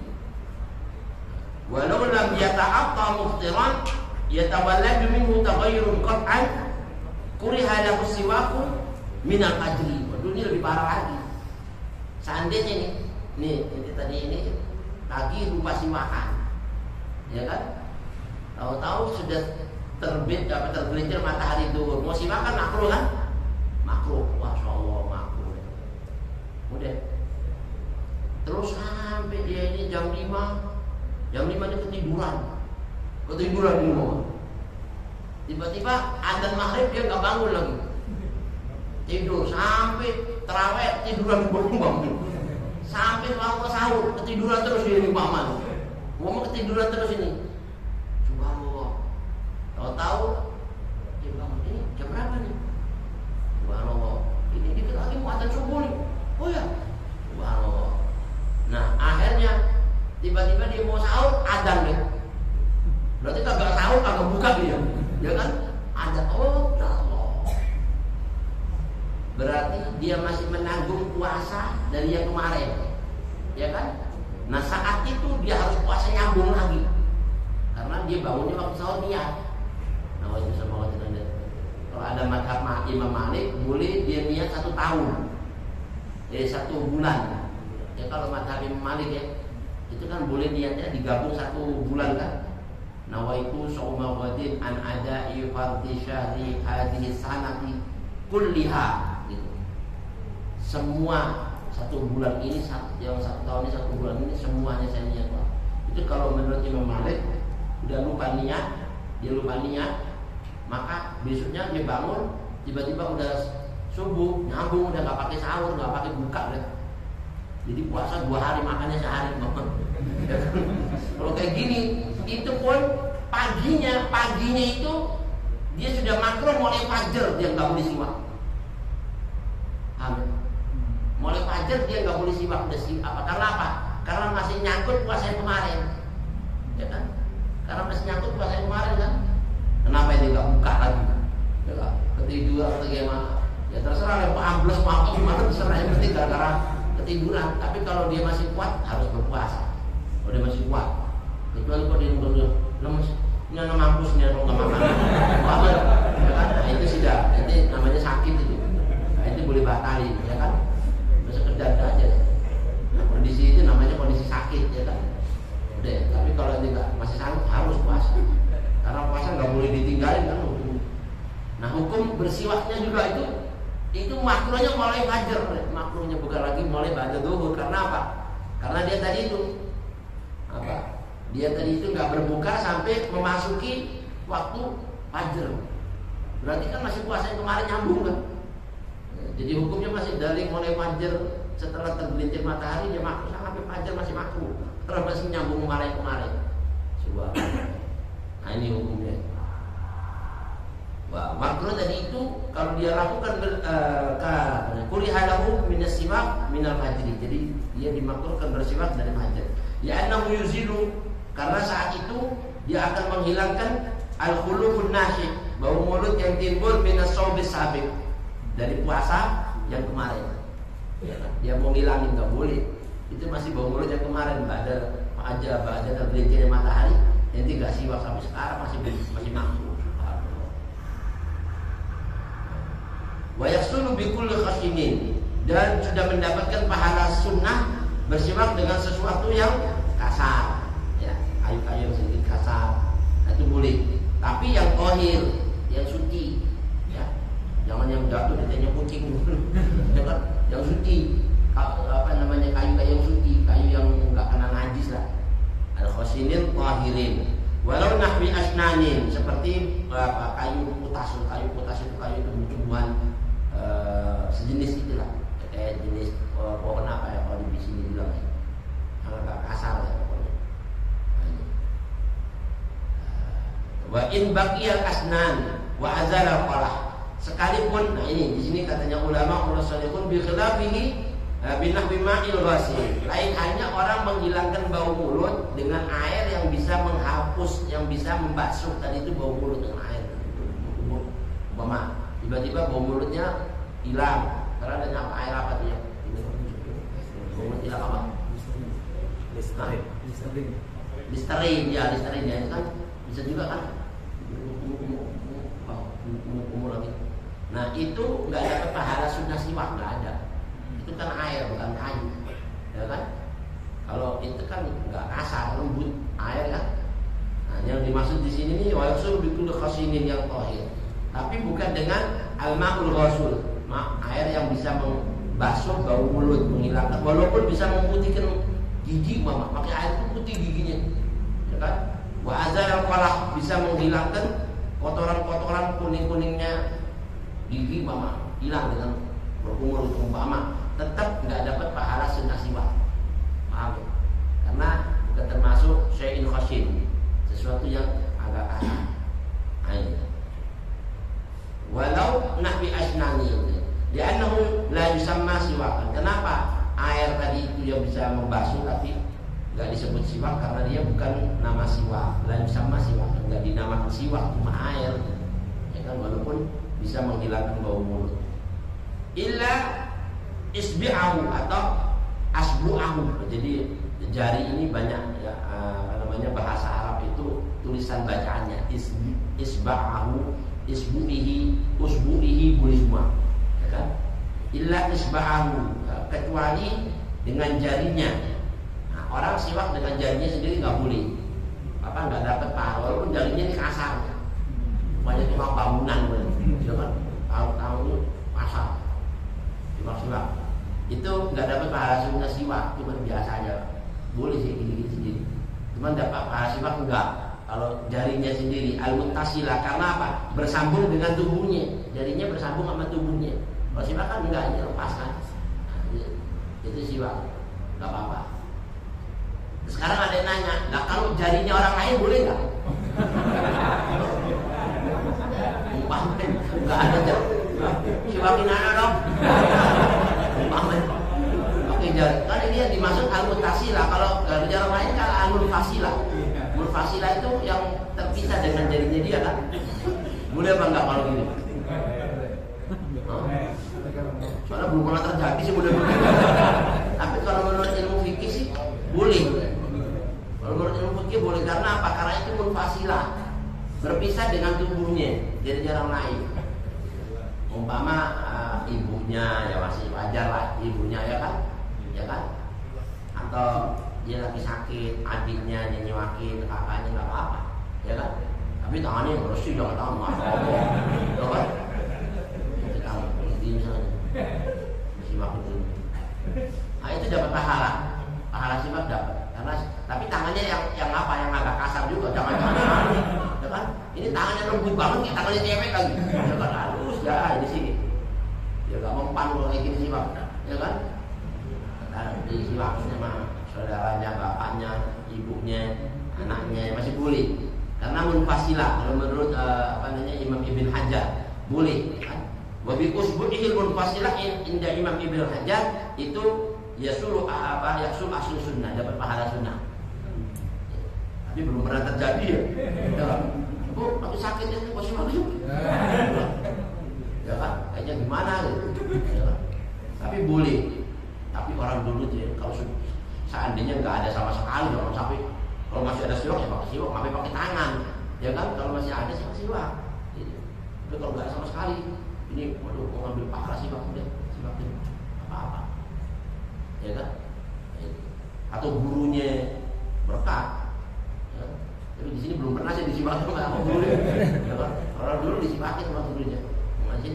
Walau lam yata'atta muftiran yatawalladu minhu taghayyurun qat'an kuriha lahu siwaku minal ajri. Waduh, ini lebih parah lagi. Seandainya nih ini tadi ini lagi lupa siwakan, ya kan? Tahu-tahu sudah terbit dapat tergelincir matahari zuhur, mau siwakan makruh kan? Makruh, masya Allah makruh. Udah. Terus sampai dia ini jam 5 dia ketiduran di rumah. Tiba-tiba adzan maghrib dia nggak bangun lagi, tidur sampai tarawih tiduran bangun, sampai waktu sahur ketiduran terus dia di paman, mau ketiduran terus ini. Subhanallah, tahu-tahu dia bangun, ini jam berapa nih? Subhanallah, ini dikit lagi mau adzan subuh nih. Oh ya, subhanallah. Nah akhirnya tiba-tiba dia mau sahur, adzan deh. Berarti kagak sahur, kagak buka dia, ya kan? Adzan, oh ya Allah. Berarti dia masih menanggung puasa dari yang kemarin, ya kan? Nah saat itu dia harus puasa nyambung lagi, karena dia bangunnya waktu sahur niat. Nah itu sama waktu nanti. Kalau ada madhab Imam Malik, boleh dia niat 1 tahun, jadi 1 bulan. Ya kalau madhab Imam Malik ya, itu kan boleh niatnya digabung 1 bulan kan. Nawaitu shauma ghadin an ada'i fardhi syahri hadhihi sanati kulliha gitu. Semua 1 bulan ini, yang 1 tahun ini, 1 bulan ini semuanya saya niat. Itu kalau menurut Imam Malik udah lupa niat, dia lupa niat, maka besoknya dia bangun tiba-tiba udah subuh, nyambung, udah nggak pakai sahur, nggak pakai buka deh. Jadi puasa 2 hari, makannya sehari. Kalau kayak gini, itu pun paginya itu dia sudah makruh mulai fajar, dia nggak boleh siwak. Amin. Mulai fajar dia nggak boleh siwak. Udah siwak apa? Karena apa? Karena masih nyangkut puasa yang kemarin, ya kan? Karena masih nyangkut puasa yang kemarin kan? Kenapa ini nggak buka lagi? Ya kan? Ketiduran atau gimana? Ya terserah, ya ambles mau apa gimana terserah, yang penting gara-gara ketiduran. Tapi kalau dia masih kuat harus berpuasa. Kalau dia masih kuat, kecuali kalau dia udah lemes, ini anak mampus nih atau nggak makan, apa ya kan? Nah, itu sudah, itu namanya sakit itu. Nah, itu boleh batalin, ya kan? Sekedar aja. Nah, kondisi itu namanya kondisi sakit, ya kan? Udah. Tapi kalau dia masih sanggup harus puasa, karena puasa nggak boleh ditinggalin kan? Nah, hukum bersiwaknya juga itu makruhnya mulai fajar, makruhnya bukan lagi mulai ba'da zuhur. Karena apa? Karena dia tadi itu apa? Dia tadi itu nggak berbuka sampai memasuki waktu fajar. Berarti kan masih puasa yang kemarin nyambung kan? Jadi hukumnya masih dari mulai fajar setelah tergelincir matahari dia makruh sampai fajar masih makruh. Karena masih nyambung kemarin. Nah ini hukumnya. Wah, makruh tadi itu kalau dia lakukan kulihalahu minas siwak minal fajri. Jadi dia dimakruhkan bersiwak dari fajar. Ya annahu yuzilu, karena saat itu dia akan menghilangkan al-khulufun nasyib, bau mulut yang timbul minas saubis sabiq, dari puasa yang kemarin. Ya, dia mau ngilangin nggak boleh. Itu masih bau mulut yang kemarin, ba'da tergelincirnya matahari. Nanti nggak siwak sampai sekarang masih makruh. Wa yahsulu bi kulli khashinin, dan sudah mendapatkan pahala sunnah bersiwak dengan sesuatu yang kasar, ya, kayu-kayu yang sedikit kasar, nah, itu boleh. Tapi yang qahir, yang suci, ya, jangan yang jatuh ditanya kucing, ya kan? Yang suci, apa namanya, kayu-kayu yang suci, kayu yang nggak kena najis lah. Al-khashinin qahirin. Walau nahwi asnanin, seperti kayu potas itu kayu tumbuhan sejenis itulah, kayak jenis pohon apa ya kalau di sini bilang ya, yang agak kasar ya pokoknya. Wa in baqiyal asnan wa azala qalah, sekalipun, nah ini di sini katanya ulama ulasalihun bi khilafihi binahwi ma'il ghasil, lain hanya orang menghilangkan bau mulut dengan air yang bisa menghapus, yang bisa membasuh tadi itu bau mulut dengan air. Umpama tiba-tiba bau mulutnya hilang karena adanya air apa tuh ya? Bau mulut hilang apa? Listerin ya, listerin ya, itu kan bisa juga kan umur lagi. Nah itu nggak dapat pahala sunnah siwak, nggak ada. Itu kan air bukan kayu, ya kan? Kalau itu kan nggak kasar, lembut air kan. Nah yang dimaksud di sini nih wasul bikul khasinin yang tohir, tapi bukan dengan al-ma'ul ghasul, air yang bisa membasuh bau mulut, menghilangkan, walaupun bisa memutihkan gigi, mama pakai air itu putih giginya, ya kan? Wa azal al-qalah, bisa menghilangkan kotoran-kotoran kuning-kuningnya gigi, mama hilang dengan berkumur itu umpama, tetap nggak dapat pahala sunnah siwak, paham ya? Karena bukan termasuk syai'in khasin, sesuatu yang agak kasar. Walau nahwi asnani, li'annahu la yusamma siwakan. Kenapa air tadi itu yang bisa membasuh tapi nggak disebut siwak? Karena dia bukan nama siwak, la yusamma siwak, nggak dinamakan siwak, cuma air, ya kan? Walaupun bisa menghilangkan bau mulut. Illa isbi'ahu atau asbu'ahu. Jadi jari ini banyak ya, namanya bahasa Arab itu tulisan bacaannya isba'ahu, isbu'ihi, usbu'ihi boleh semua, ya kan? Illa isba'ahu, kecuali dengan jarinya. Nah, orang siwak dengan jarinya sendiri nggak boleh, apa nggak dapat pahala, walaupun jarinya ini kasar, banyak cuma bangunan, ya kan? Tahu pasar siwak itu nggak dapat pahala sunnah siwak, cuma biasa aja, boleh sih gini-gini sendiri, cuma dapat pahala siwak enggak kalau jarinya sendiri al-muttasilah. Karena apa? Bersambung dengan tubuhnya, jarinya bersambung sama tubuhnya. Kalau siwak kan enggak, ini lepaskan, itu siwak nggak apa-apa. Sekarang ada yang nanya, nah kalau jarinya orang lain boleh nggak? Nggak ada jari, siwakin anak dong. Oke, jari kan ini yang dimaksud al-muttasilah. Kalau jari orang lain kan al-munfasilah. Munfasilah itu yang terpisah dengan jarinya dia kan. Boleh apa enggak kalau gini? Soalnya belum pernah terjadi sih, mudah-mudahan. Tapi kalau menurut ilmu fikih sih boleh. Kalau menurut ilmu fikih boleh, karena apa? Karena itu munfasilah, berpisah dengan tubuhnya, jadi jarang naik. Umpama ibunya ya masih wajar lah, ibunya ya kan? Atau dia lagi sakit, adiknya nyewakin, kakaknya nggak apa-apa, ya kan? Tapi tangannya yang bersih, jangan tangan apa-apa, ya kan? Jadi misalnya siwak itu, nah itu dapat pahala siwak dapat, karena tapi tangannya yang apa, yang agak kasar juga, jangan, ya kan? Ini tangannya lembut banget, kayak tangannya cewek lagi, ya kan? Halus ya di sini, ya nggak mempan kalau kayak gini siwak, ya kan? Di siwaknya mah saudaranya, bapaknya, ibunya, anaknya masih boleh, karena munfasilah. Kalau menurut Imam Ibn Hajar boleh, kan? Wabi usbu'ihil munfasilah inda Imam Ibn Hajar itu yasul aslu sunnah, dapat pahala sunnah. Tapi belum pernah terjadi ya. Bu, tapi sakitnya itu masih bagus. Ya kan? Kayaknya gimana gitu. Ya kan? Tapi boleh. Tapi orang dulu dia kalau seandainya nggak ada sama sekali, orang sampai kalau masih ada siwak ya pakai siwak, sampai pakai tangan, ya kan? Kalau masih ada sih pakai siwak. Tapi kalau nggak ada sama sekali, ini waduh mau ngambil pahala siwak udah siwak itu apa-apa, ya kan? Atau gurunya berkah, ya. Tapi di sini belum pernah sih disiwakin sama gurunya, ya kan? Orang dulu disiwakin sama gurunya, masih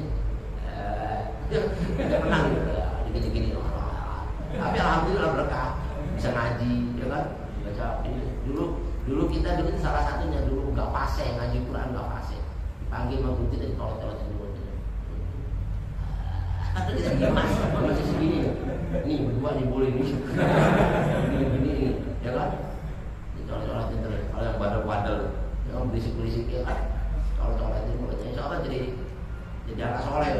tidak pernah gitu, gini-gini. Tapi alhamdulillah berkah, bisa ngaji, ya kan? Baca ini. Dulu kita dulu salah satunya dulu nggak fase, ngaji Quran nggak fase, dipanggil sama guru kita ditolak-tolak dulu. Kata kita gimana? Masih segini. Ini berdua nih boleh nih. Ini, ya kan? Coret-coretin terus. Kalau yang badal-badal, yang berisik-berisik ya kan? Coret-coretin mulutnya. Insya Allah jadi anak soleh.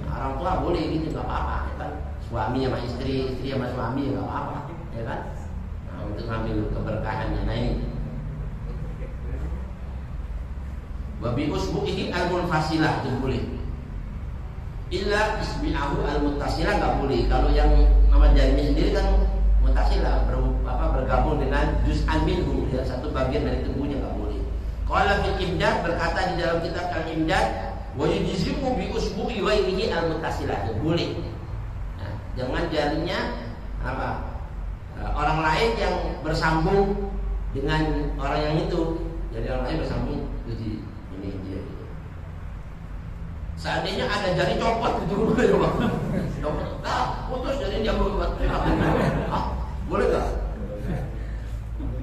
Orang tua boleh gitu, nggak apa-apa, ya kan? Suami sama istri sama suami nggak apa-apa, ya kan? Nah, untuk ngambil keberkahannya. Nah ini. Wabi usbu'ihi al-munfasilah itu boleh. Illa isbi'ahu al-muttasilah nggak boleh. Kalau yang nama jarinya sendiri kan muttasilah bergabung dengan juz'an minhu, ya, satu bagian dari tubuhnya nggak boleh. Qala fil imdad berkata di dalam kitab al-imdad wa yujzi'u bi usbu'i ghairihi al-muttasilah itu boleh. Nah, jangan jarinya orang lain yang bersambung dengan orang yang itu. Jadi orang lain bersambung jadi ini dia. Seandainya ada jari copot itu boleh Pak. Copot, putus jadi dia berbuat. Boleh nggak?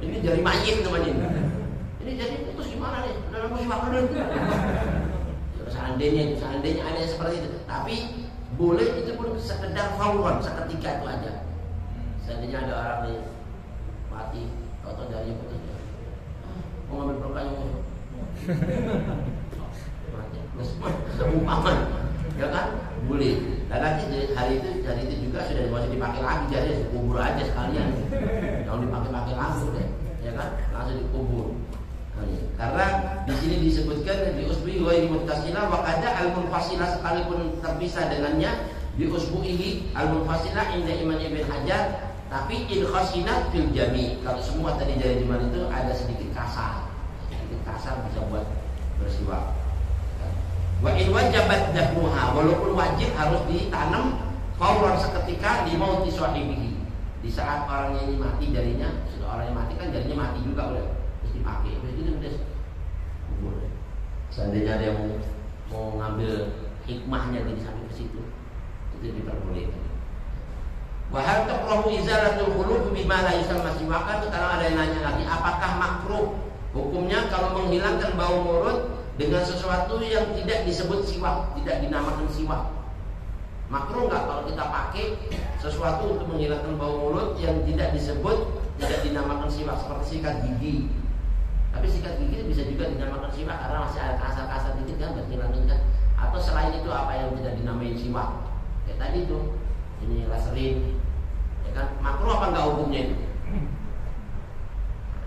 Ini jari mayit namanya. Ini jari putus gimana nih? Dalam musibah dulu. Seandainya ada yang seperti itu. Tapi boleh itu pun sekedar fauran, seketika itu aja. Seandainya ada orang nih mati atau jari putus, mau ngambil berkahnya umpaman, ya kan? Boleh. Dan nanti hari itu juga sudah masih dipakai lagi, jadi kubur aja sekalian. Jangan dipakai lagi deh, ya kan? Langsung dikubur. Karena di sini disebutkan di usbu'i ghairi muttasilah wa qada al-munfasilah sekalipun terpisah dengannya di usbu'ihi al-munfasilah inda Imam Ibn Hajar, tapi in khasinat fil jami'. Kalau semua tadi dari jemaah itu ada sedikit kasar bisa buat bersiwak. Wa in wajabat dafnuha, walaupun wajib harus ditanam fauran seketika di mauti sahibihi. Di saat orangnya ini mati jarinya, sudah orangnya mati kan jarinya mati juga oleh terus dipakai. Itu udah kubur. Seandainya ada yang mau ngambil hikmahnya jadi sampai ke situ, itu diperbolehkan. Wa hal taqrahu izalatul khuluf bima la yusamma siwakan. Kalau ada yang nanya lagi, apakah makruh hukumnya kalau menghilangkan bau mulut dengan sesuatu yang tidak disebut siwak, tidak dinamakan siwak? Makruh nggak kalau kita pakai sesuatu untuk menghilangkan bau mulut yang tidak disebut, tidak dinamakan siwak, seperti sikat gigi? Tapi sikat gigi bisa juga dinamakan siwak karena masih ada kasar-kasar dikit kan, berhilangin kan? Atau selain itu apa yang tidak dinamai siwak? Kayak tadi itu, ini laserin, ya kan? Makruh apa nggak hukumnya itu?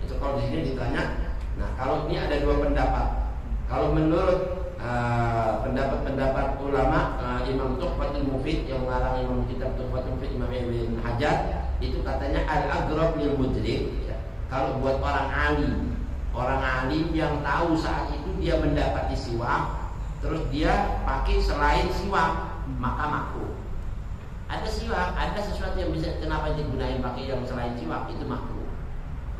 Itu kalau di sini ditanya. Nah, kalau ini ada dua pendapat. Kalau menurut pendapat-pendapat ulama, Imam Tuhfatul Mufid yang mengarang Imam kitab Tuhfatul Mufid Imam Ibn Hajar, itu katanya al-agrab lil mudrik. Kalau buat orang alim yang tahu saat itu dia mendapati siwak, terus dia pakai selain siwak, maka makruh. Ada siwak, ada sesuatu yang bisa kenapa digunakan pakai yang selain siwak, itu makruh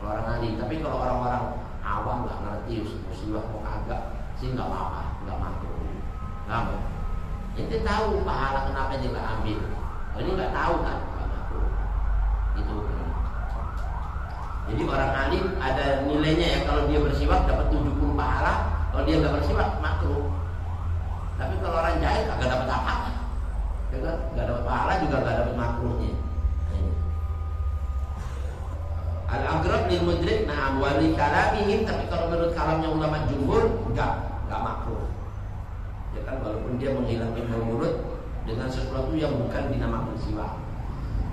kalau orang alim. Tapi kalau orang-orang awam nggak ngerti siwak mau kagak sih nggak apa-apa, nggak makruh. Nggak, ente tahu pahala kenapa dia nggak ambil. Kalau ini nggak tahu kan, nggak makruh. Itu. Jadi orang alim ada nilainya ya, kalau dia bersiwak dapat 70 pahala, kalau dia nggak bersiwak makruh. Tapi kalau orang jahil kagak dapat apa-apa, ya kan? Nggak dapat pahala juga nggak dapat makruhnya. Al-agrab lil mudrik, nah wali kalamihim, tapi kalau menurut kalamnya ulama jumhur enggak makruh. Ya kan, walaupun dia menghilangkan bau mulut dengan sesuatu yang bukan dinamakan siwak.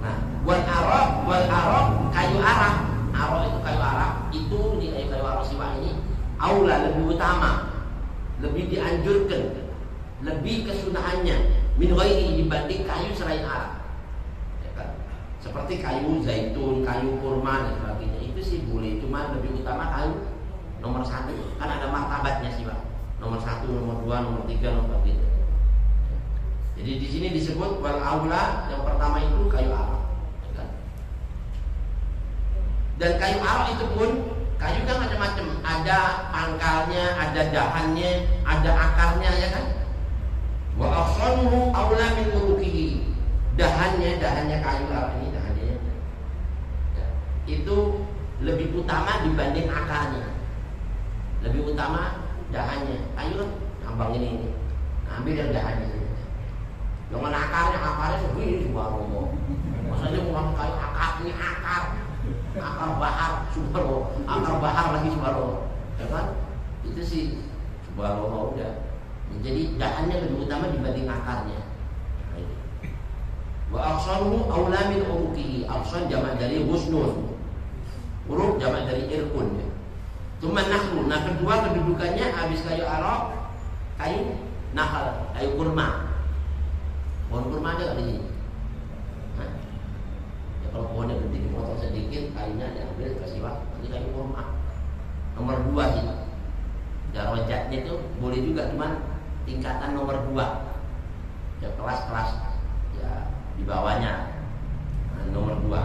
Nah, wal araq kayu araq. Araq itu kayu araq, itu nih kayu araq siwak ini aula, lebih utama, lebih dianjurkan, lebih kesunahannya min ghairi dibanding kayu selain araq. Seperti kayu zaitun, kayu kurma dan sebagainya, itu sih boleh. Cuma lebih utama kayu nomor 1, kan ada martabatnya sih Pak. Nomor 1, nomor 2, nomor 3, nomor 4 gitu. Jadi di sini disebut wal aula, yang pertama itu kayu araq. Dan kayu araq itu pun kayu kan macam-macam. Ada pangkalnya, ada dahannya, ada akarnya, ya kan? Wa afsanuhu aula min uruqihi. Dahannya kayu araq ini, dahannya itu lebih utama dibanding akarnya. Lebih utama dahannya. Kayu kan ngambang ini. Ambil yang dahannya saja. Jangan akarnya segini subhanallah. Maksudnya kurang kayak akarnya akar bahar subhanallah, akar bahar lagi subhanallah. Ya kan? Itu sih subhanallah udah. Jadi dahannya lebih utama dibanding akarnya. Wa aqsanuhu aula min uruqihi. Aqsan jamak dari husnun. Uruk jamak dari irqun. Cuma nakhlu. Nah, kedua kedudukannya habis kayu arok, kayu nakhal, kayu kurma. Pohon kurma ada di sini. Nah, ya kalau pohonnya gede dipotong sedikit, kayunya diambil kasih waktu. Ini kayu kurma. Nomor 2 sih. Darajatnya itu boleh juga cuman tingkatan nomor 2. Ya kelas-kelas ya di bawahnya. Nah, nomor 2.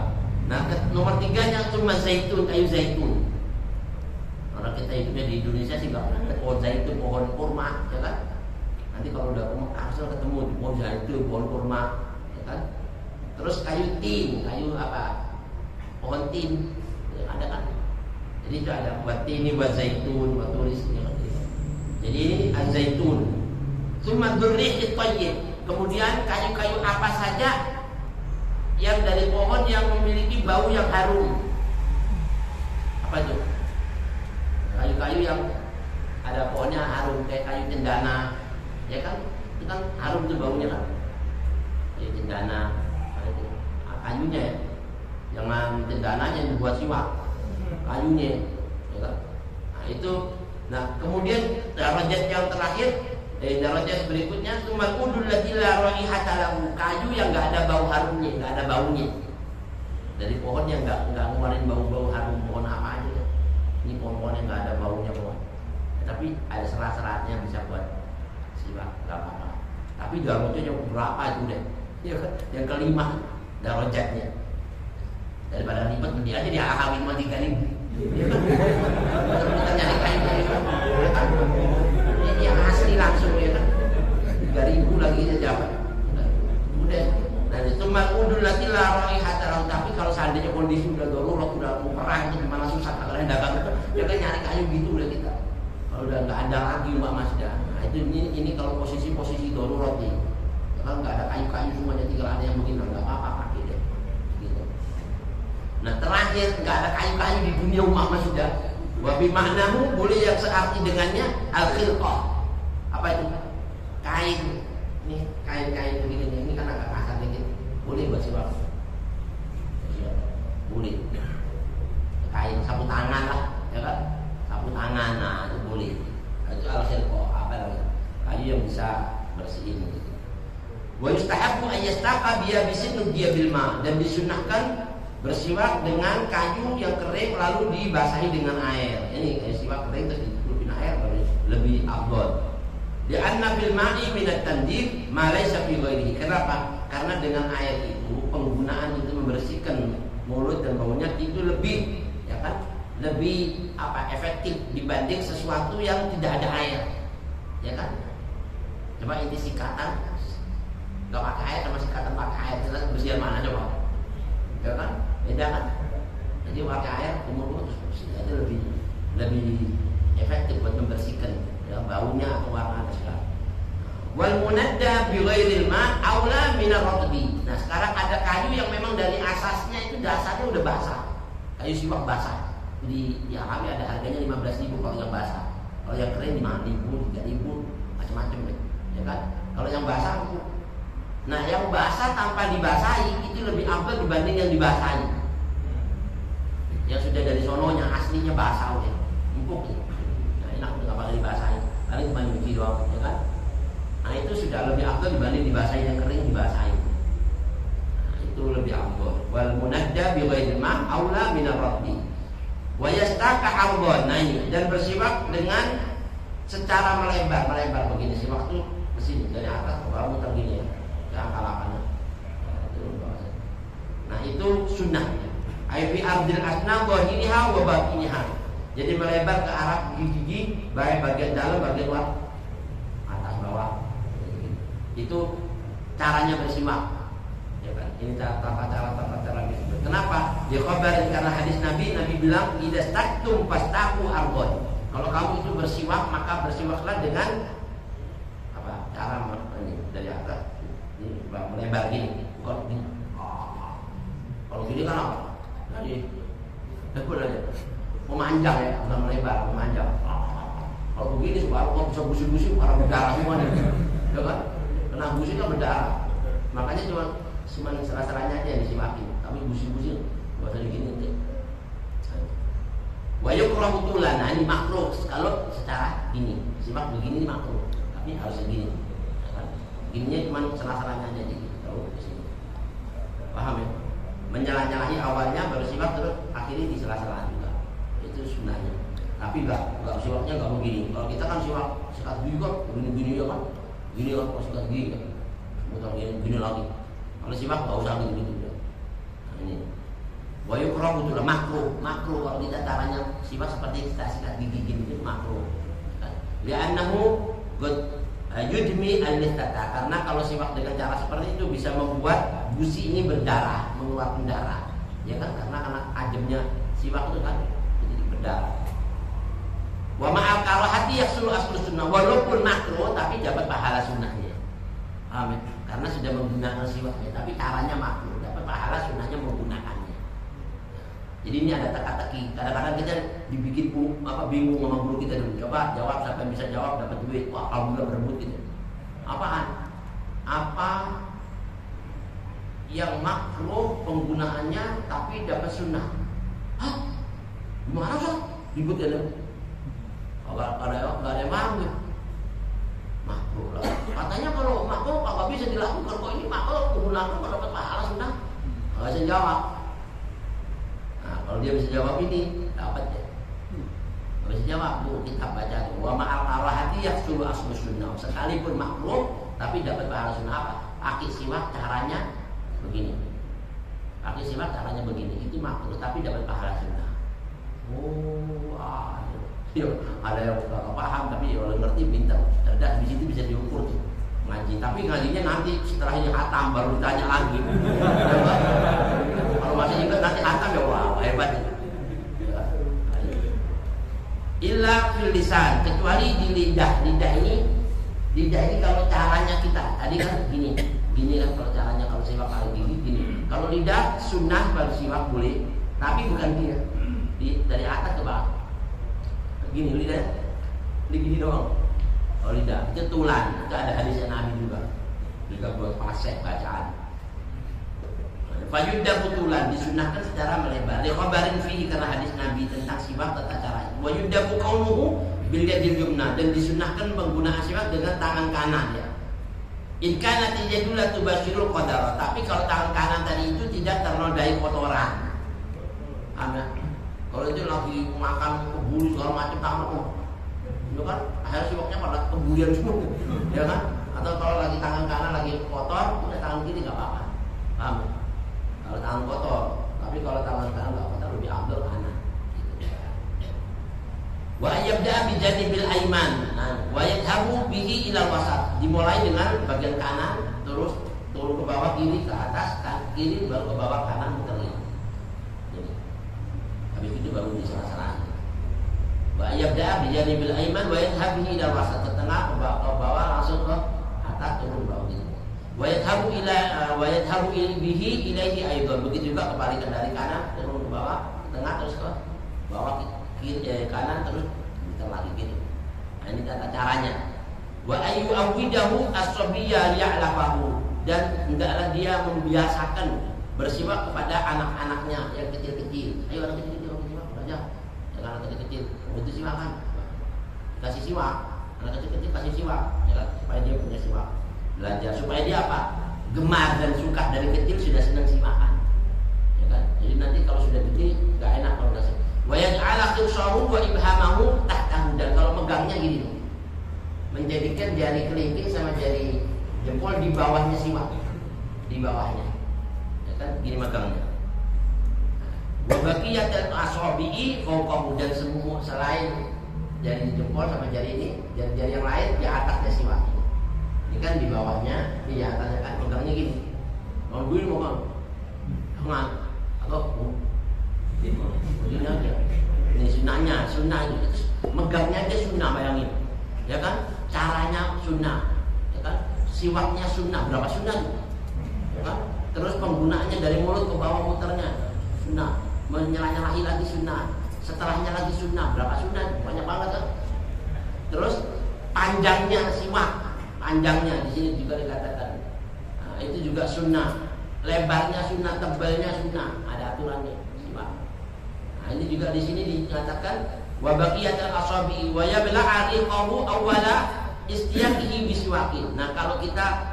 Nah, nomor 3-nya cuma zaitun, kayu zaitun. Orang kita hidupnya di Indonesia sih nggak pernah ada pohon zaitun, pohon kurma, ya kan? Nanti kalau udah ke Mekah harus ketemu di pohon zaitun, pohon kurma, ya kan? Terus kayu tin, kayu apa? Pohon tin, ya, ada kan? Jadi itu ada buat tin, ini buat zaitun, buat tulis, ya kan? Jadi ini az-zaitun. Cuma dzurriyat thayyib. Kemudian kayu-kayu apa saja yang dari pohon yang memiliki bau yang harum. Apa itu? Kayu-kayu yang ada pohonnya harum, kayak kayu cendana, ya kan? Itu kan harum tuh baunya kan? Kayu cendana, kayunya ya. Jangan cendananya yang dibuat siwak, kayunya, ya kan? Nah itu. Nah kemudian darajat yang terakhir, darajat berikutnya sumal udul lati la raihata lahu, kayu yang nggak ada bau harumnya, nggak ada baunya. Dari pohon yang nggak ngeluarin bau-bau harum, pohon apa aja. Ini pohon-pohon yang nggak ada baunya pohon, ya, tapi ada serat-seratnya bisa buat siwak, nggak apa-apa. Tapi darajatnya yang berapa itu deh? Ya, yang kelima darajatnya. Daripada ribet dia aja dia ahawin mah 3.000. Kita nyari kayu dari ini yang asli langsung ya kan. 3.000 lagi aja dapat. Udah. Nah itu ma'udul lati la raihata lahu. Tapi kalau seandainya kondisi udah darurat, udah mau perang itu gimana susah kalian dagang itu, ya kan nyari kayu gitu udah kita. Kalau udah nggak ada lagi Mbak Mas dah. Nah itu ini kalau posisi darurat nih. Ya kan nggak ada kayu-kayu semuanya, tinggal ada yang begini, nggak apa-apa pakai deh. Gitu. Nah terakhir nggak ada kayu-kayu di dunia umat Mas sudah. Wa bi ma'nahu boleh yang searti dengannya al-khilqah. Apa itu? Kain. Nih kain-kain begini ini kan agak kasar dikit. Boleh buat siwak. Boleh. Kain sapu tangan lah, ya kan? Sapu tangan, nah itu boleh. Nah, itu al-khilqah, apa namanya? Kayu yang bisa bersihin gitu. Wa yustahabbu an yastaqa biya bisin dia bil ma, dan disunnahkan bersiwak dengan kayu yang kering lalu dibasahi dengan air. Ini siwak kering terus ditutupin air lebih afdal. Di anna bil ma'i min at-tandir ma laysa fi ghairihi. Kenapa? Karena dengan air itu penggunaan itu membersihkan mulut dan baunya itu lebih, ya kan? Lebih efektif dibanding sesuatu yang tidak ada air. Ya kan? Coba inti sikatan enggak pakai air sama sikatan pakai air, jelas bersihan mana coba? Ya kan? Beda kan? Jadi pakai air umur itu lebih efektif buat membersihkan ya, baunya atau warna segala. Wal munadda bi ghairil ma aula min ar-ratbi. Nah, sekarang ada kayu yang memang dari asasnya itu dasarnya udah basah. Kayu siwak basah. Jadi ya kami ada harganya 15.000 kalau yang basah. Kalau yang kering 5.000, 3.000, macam-macam deh. Ya kan? Kalau yang basah nah, yang basah tanpa dibasahi itu lebih ampuh dibanding yang dibasahi. Yang sudah dari sononya aslinya basah udah empuk. Nah, enak udah nggak pakai dibasahi. Paling cuma nyuci doang, ya kan? Nah, itu sudah lebih ampuh dibanding dibasahi yang kering dibasahi. Nah, itu lebih ampuh. Wal munadda bi ghairil ma aula min ar-raddi. Wa yastaka arbon. Nah, ini dan bersiwak dengan secara melebar begini. Siwak tuh ke sini dari atas ke bawah muter gini ya. Angka 8. Nah itu sunnahnya. Aifi ardil asna dhahiriha wa batiniha. Jadi melebar ke arah gigi-gigi, baik bagian dalam bagian luar, atas bawah. Itu caranya bersiwak. Ya kan? Ini cara. Kenapa? Dia khabarin karena hadis Nabi bilang idza staktum fastaku ardon. Kalau kamu itu bersiwak maka bersiwaklah dengan apa? Cara ini dari atas. Ini melebar gini. Kalau gini, kalau gini kan apa? Jadi betul aja. Memanjang ya, bukan melebar, memanjang. Kalau begini separuh kok bisa busuk-busuk orang berdarah semua nih, ya kan? Kena busuk kan berdarah. Makanya cuma serah-serahnya aja yang disimakin. Tapi busuk-busuk, nggak usah digini nanti. Wayuk kurang betulan, nah ini makruh. Kalau secara gini, simak begini makruh. Tapi harus segini. Ya kan? Gininya cuma serah-serahnya aja gitu. Kalau di sini, paham ya? Menyalah-nyalahi awalnya baru simak terus akhirnya di sela-sela juga. Itu sunnahnya. Tapi enggak siwaknya enggak begini. Kalau kita kan siwak sikat gigi kan gini-gini ya kan. Gini kan pas sikat gigi kan. Mutar gini lagi. Kalau siwak enggak usah gitu-gitu ya. Nah ini. Wa yukrahu itu makruh kalau kita caranya siwak seperti kita sikat gigi gini itu makruh. Li'annahu qad yudmi al-mistata, karena kalau siwak dengan cara seperti itu bisa membuat gusi ini berdarah, mengeluarkan darah. Ya kan karena ajemnya siwak itu kan jadi berdarah. Wa ma'al karahati yahsulu aslu sunnah, walaupun makruh tapi dapat pahala sunnahnya. Amin. Karena sudah menggunakan siwaknya, tapi caranya makruh, dapat pahala sunnahnya menggunakannya. Jadi ini ada teka-teki. Kadang-kadang kita dibikin bingung sama guru kita dulu. Coba jawab, siapa yang bisa jawab dapat duit. Wah, alhamdulillah berebut gitu. Apaan? Apa yang makruh penggunaannya tapi dapat sunnah? Hah? Gimana sih? Ribut ya? Nggak ada yang mau gitu. Makruh lah. Katanya kalau makruh nggak bisa dilakukan. Kok ini makruh penggunaannya nggak dapat pahala sunnah? Nggak bisa jawab. Nah, kalau dia bisa jawab ini dapat ya. Nggak bisa jawab tuh kita baca tuh. Wa ma'al karahati yahsulu aslu sunnah. Sekalipun makruh tapi dapat pahala sunnah apa? Pakai siwak caranya begini. Pakai siwak caranya begini. Itu makruh tapi dapat pahala sunnah. Yo, ada yang nggak paham tapi orang ngerti pintar, cerdas, di situ bisa diukur tuh ngaji. Tapi ngajinya nanti setelah ini hatam baru ditanya lagi. Kalau masih ingat nanti hatam ya wah hebat. Illa fil lisan, kecuali di lidah. Lidah ini kalau caranya kita tadi kan gini kan kalau caranya kalau siwak kali gini. Kalau lidah sunnah baru siwak boleh, tapi bukan dari atas ke bawah. Gini lidah, gini doang. Oh lidah, itu tulan. Itu ada hadisnya Nabi juga. Lidah buat pasek bacaan. Fayudda butulan disunahkan secara melebar. Dikhabarin fihi karena hadis Nabi tentang siwak tata cara. Wa yudda buqaunuhu bil yadil yumna, dan disunahkan penggunaan siwak dengan tangan kanan ya. In kana yadul tubashirul qadar. Tapi kalau tangan kanan tadi itu tidak ternodai kotoran. Anak. Kalau itu lagi makan kebuli segala macam tangan, itu kan akhirnya siwaknya pada kebulian semua, ya kan? Atau kalau lagi tangan kanan lagi kotor, udah tangan kiri nggak apa-apa, paham? Kalau tangan kotor, tapi kalau tangan kanan nggak kotor lebih ambil kanan. Wa yabda bi janibil aiman, wa yadhabu bihi ilal wasat. Dimulai dengan bagian kanan, terus turun ke bawah, kiri ke atas, kiri baru ke bawah, kanan muter. Habis itu baru di salah-salah. Wa yabda bi janibil aiman wa yadhhabu ila wasat, ke tengah ke bawah langsung ke atas turun bawah gitu. Wa yadhhabu bihi ilaihi aidan. Begitu juga kebalikan dari kanan turun ke bawah, ke tengah terus ke bawah, kiri kanan terus muter lagi gitu. Nah ini tata caranya. Wa ayu awidahu as-sabiyya ya'lafahu, dan hendaklah dia membiasakan bersiwak kepada anak-anaknya yang kecil-kecil. Ayo anak kecil belajar. Jangan anak kecil-kecil butuh siwakan. Kasih siwak. Anak kecil-kecil kasih siwak, ya kan? Supaya dia punya siwak. Belajar supaya dia apa? Gemar dan suka dari kecil, sudah senang siwakan. Ya kan? Jadi nanti kalau sudah gede enggak enak kalau enggak siwak. Wa yaj'ala qirsahu wa ibhamahu tahtahu, dan kalau megangnya gini. Menjadikan jari kelingking sama jari jempol di bawahnya siwak. Di bawahnya. Kan gini megangnya. Wa baqiyatul asabi'i fawqahu, dan semua selain jari jempol sama jari ini, jari yang lain di atasnya siwak. Ini kan di bawahnya, di atasnya kan megangnya gini. Mau dulu mau tangan atau ini aja. Ini sunnah itu. Megangnya aja sunnah, bayangin. Ya kan? Caranya sunnah. Ya kan? Siwaknya sunnah. Berapa sunnah itu? Terus penggunaannya dari mulut ke bawah muternya sunnah, menyela-nyelahi lagi sunnah, setelahnya lagi sunnah, berapa sunnah? Banyak banget kan? Terus panjangnya siwak, panjangnya di sini juga dikatakan. Nah, itu juga sunnah. Lebarnya sunnah, tebalnya sunnah, ada aturannya siwak. Nah, ini juga di sini dikatakan wa baqiyatul asabi wa yabla ariqahu awwala istiyaqihi biswakin. Nah, kalau kita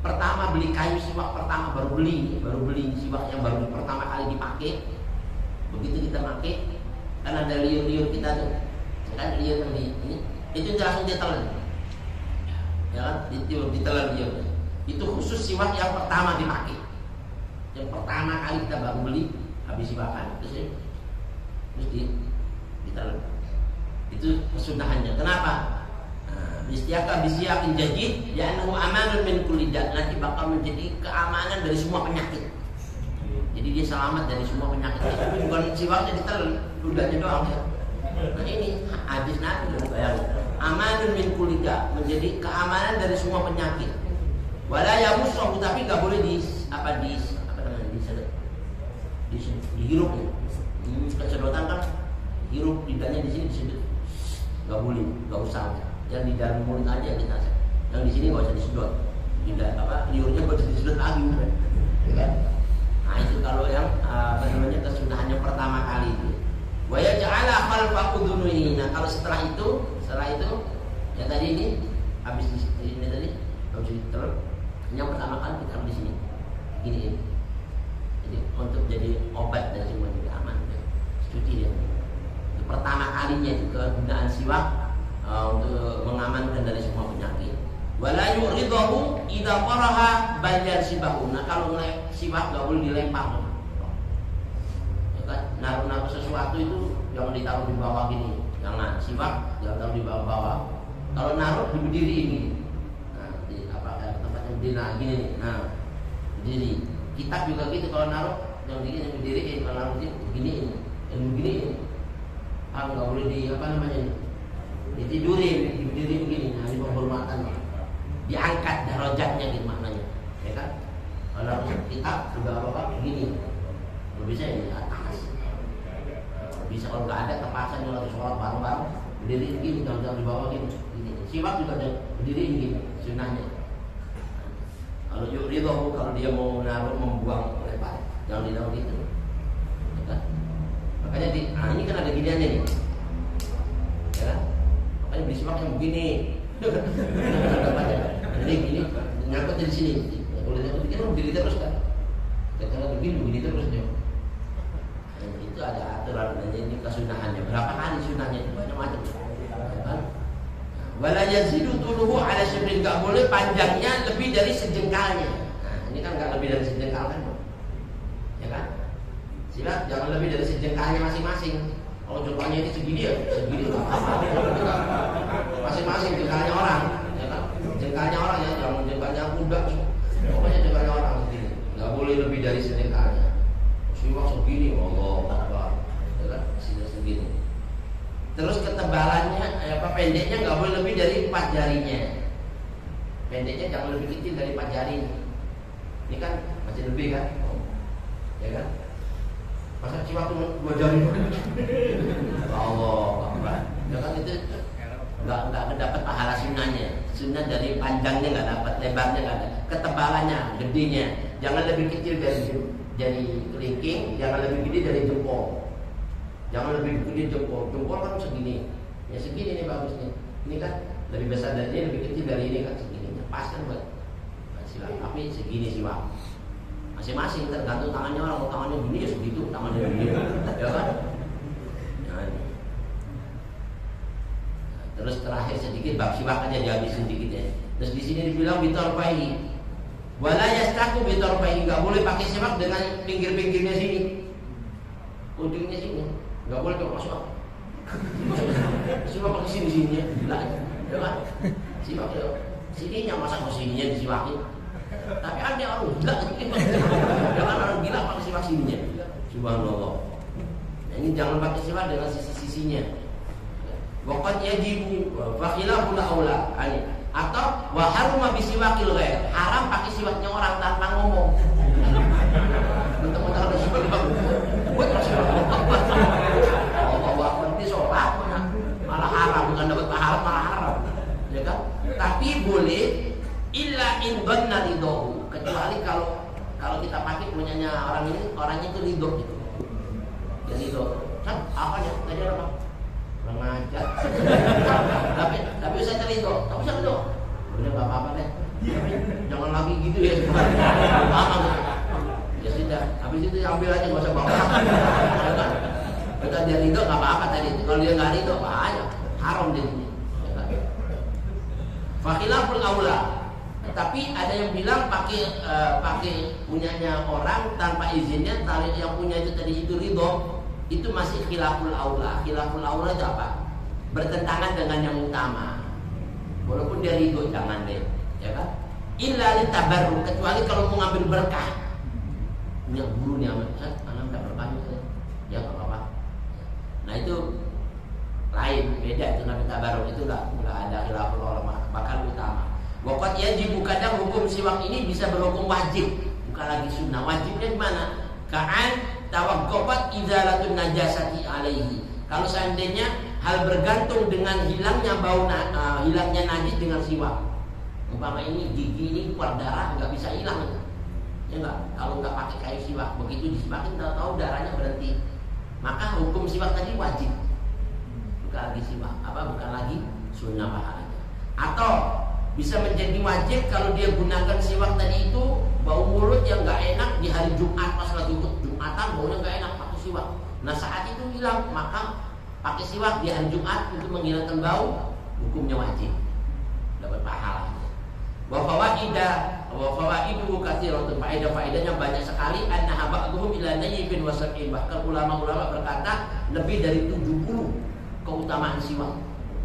pertama beli kayu siwak pertama baru beli siwak yang baru pertama kali dipakai, begitu kita pakai kan ada liur-liur kita tuh, kan liur yang ini itu langsung ditelan, ya kan, ditelan liur. Itu khusus siwak yang pertama dipakai, yang pertama kali kita baru beli habis siwakan terus ditelan. Itu kesunahannya. Kenapa? Istiaka bisiakin jadid ya annahu amanun min kulli dak, nanti bakal menjadi keamanan dari semua penyakit. Jadi dia selamat dari semua penyakit. Itu bukan siwaknya ditelan, ludahnya doang ya. Nah ini hadis Nabi bayang. Amanun min kulli dak, menjadi keamanan dari semua penyakit. Wala yamussahu, tapi enggak boleh dihirup ya. Kesedotan kan hirup lidahnya di sini disedot. Enggak boleh, enggak usah. Yang di dalam mulut aja kita, yang di sini nggak usah disedot, tidak liurnya nggak usah disedot lagi, kan? Nah itu kalau yang kesunahan yang pertama kali itu. Wa yaj'ala khalfa udhunuhi. Nah kalau setelah itu ya tadi ini habis ini tadi habis ditelan, yang pertama kali kita di sini, ini. Jadi untuk jadi obat dan semua juga aman, cuci dia. Itu pertama kalinya itu kegunaan siwak. Untuk mengamankan dari semua penyakit. Wala yu'ridahu idza qaraha bayan sibahu. Nah kalau siwak enggak boleh dilempar. Ya kan? Naruh sesuatu itu jangan ditaruh di bawah gini. Jangan, siwak jangan taruh di bawah. Kalau naruh berdiri ini. Nah, di tempatnya berdiri nah gini nih. Nah, berdiri. Kitab juga gitu kalau naruh yang berdiriin, kalau naruh begini ini. Enggak boleh di ditidurin, berdiri begini, nah ini penghormatan, diangkat darajatnya gitu maknanya, ya kan? Kalau kitab juga apa begini, kalau bisa ini atas, bisa kalau nggak ada terpaksa nyolot sholat bareng-bareng, berdiri begini, jangan di bawah gini. Siwak juga ada berdiri begini, sunnahnya. Kalau yuridhu, kalau dia mau naruh membuang lebar, jangan ditaruh gitu, ya kan? Makanya ini kan ada giniannya nih, ya kan? Beli siwak yang begini, jadi gini nyangkut di sini. Kalau dia begini berdiri terus kan, kalau begini terus dia. Itu ada aturan dan ini kesunahannya. Berapa kali sunahnya itu macam-macam. Wala yazidu tuluhu ala syibrin, enggak boleh panjangnya lebih dari sejengkalnya. Nah, ini kan enggak lebih dari sejengkal kan, ya kan? Silat jangan lebih dari sejengkalnya masing-masing. Kalau jengkalnya ini segini ya, segini masing-masing jengkalnya orang, ya kan? Jengkalnya orang ya, jangan jengkalnya kuda. Pokoknya jengkalnya orang segini, nggak boleh lebih dari sejengkalnya. Siwak segini, Allah, ya kan? Segini. Terus ketebalannya, pendeknya nggak boleh lebih dari 4 jarinya. Pendeknya jangan lebih kecil dari 4 jari. Ini kan masih lebih kan, ya kan? Masa siwak itu 2 jari? Allah, ya kan itu nggak dapat pahala sunnahnya. Sunnah dari panjangnya nggak dapat, lebarnya nggak ada, ketebalannya, gedenya. Jangan lebih kecil dari kelingking, jangan lebih gede dari jempol. Jangan lebih gede jempol. Jempol kan segini, ya segini nih bagusnya. Ini kan lebih besar dari ini, lebih kecil dari ini kan segini. Pas kan buat siwak, tapi segini siwak. Masing-masing tergantung tangannya orang, kalau tangannya gini ya segitu, tangannya gini, ya kan? Nah, terus terakhir sedikit bab siwak aja dihabisin sedikit ya. Terus di sini dibilang bitorfaihi, wala yastaku bitorfaihi, nggak boleh pakai siwak dengan pinggir-pinggirnya sini, ujungnya sini, nggak boleh pakai siwak. Siwak pakai sini ya, ya kan? Siwak ya, sininya masa ke sininya disiwakin. Tapi ada orang gila, jangan orang gila pakai siwak sininya. Subhanallah. Nah, ini jangan pakai siwak dengan sisi-sisinya. Waqad yajibu fa khilaful aula. Atau wa haruma bisiwakil ghair. Haram pakai siwaknya orang tanpa ngomong. kalau kita pakai punyanya orang ini, orangnya itu ridho gitu. Dia ridho. Kan apa ya? Tadi apa? Mengajar. tapi saya ridho. Tapi saya ridho. Udah nggak apa-apa deh. Jangan lagi gitu ya. Apa? Ya sudah. Habis itu ambil aja, nggak usah bawa. Kalau dia ridho nggak apa-apa tadi. Kalau dia nggak ridho, bahaya. Haram dia ini. Fakhilaful aula. Tapi ada yang bilang pakai punyanya orang tanpa izinnya, kalau yang punya itu tadi itu ridho, itu masih khilaful aula. Khilaful aula itu apa? Bertentangan dengan yang utama. Walaupun dia ridho, jangan deh, ya kan? Illa litabarruk, kecuali kalau mau ngambil berkah. Punya guru nih anak minta berkahnya, ya nggak apa-apa. Nah itu lain, beda itu nabi tabarruk, itu nggak ada khilaful ulama, bahkan utama. Waqad yajib, kadang hukum siwak ini bisa berhukum wajib, bukan lagi sunnah. Wajibnya di mana? Ka'an tawaqqafat izalatun najasati alaihi. Kalau seandainya hal bergantung dengan hilangnya bau hilangnya najis dengan siwak. Umpama ini gigi ini keluar darah nggak bisa hilang, ya nggak? Kalau nggak pakai kayu siwak, begitu disiwakin tahu darahnya berhenti, maka hukum siwak tadi wajib, bukan lagi siwak, bukan lagi sunnah pahalanya. Atau bisa menjadi wajib kalau dia gunakan siwak tadi itu bau mulut yang nggak enak di hari Jumat, pas lagi Jumatan baunya nggak enak pakai siwak. Nah saat itu hilang, maka pakai siwak di hari Jumat untuk menghilangkan bau, hukumnya wajib, dapat pahala. Wa fawaidu katsiratun, faedah-faedahnya banyak sekali. Anna ba'dhum ila nayyibin wa sab'in, bahkan ulama-ulama berkata lebih dari 70 keutamaan siwak.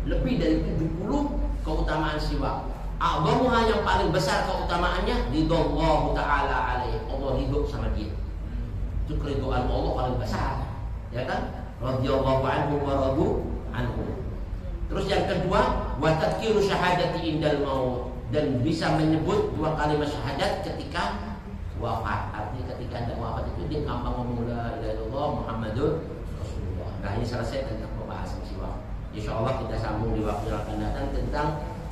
Lebih dari 70 keutamaan siwak. A'dhamuha, yang paling besar keutamaannya ridallahu ta'ala alaihi, Allah ridho sama dia. Itu keridhaan Allah paling besar, ya kan? Radhiyallahu anhu wa radu anhu. Terus yang kedua, wa tadhkiru syahadati indal maut, dan bisa menyebut dua kalimat syahadat ketika wafat. Artinya ketika ada wafat itu dia gampang ngomong la ilaha illallah Muhammadur Rasulullah. Nah ini selesai tentang pembahasan siwak. Insyaallah kita sambung di waktu yang akan datang tentang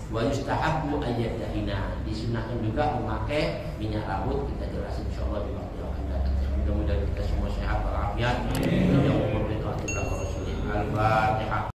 wa yustahabbu ayyadahina, disunahkan juga memakai minyak rambut. Kita jelasin insyaallah di waktu yang akan datang. Mudah-mudahan kita semua sehat walafiat. Amin. Al-Fatihah.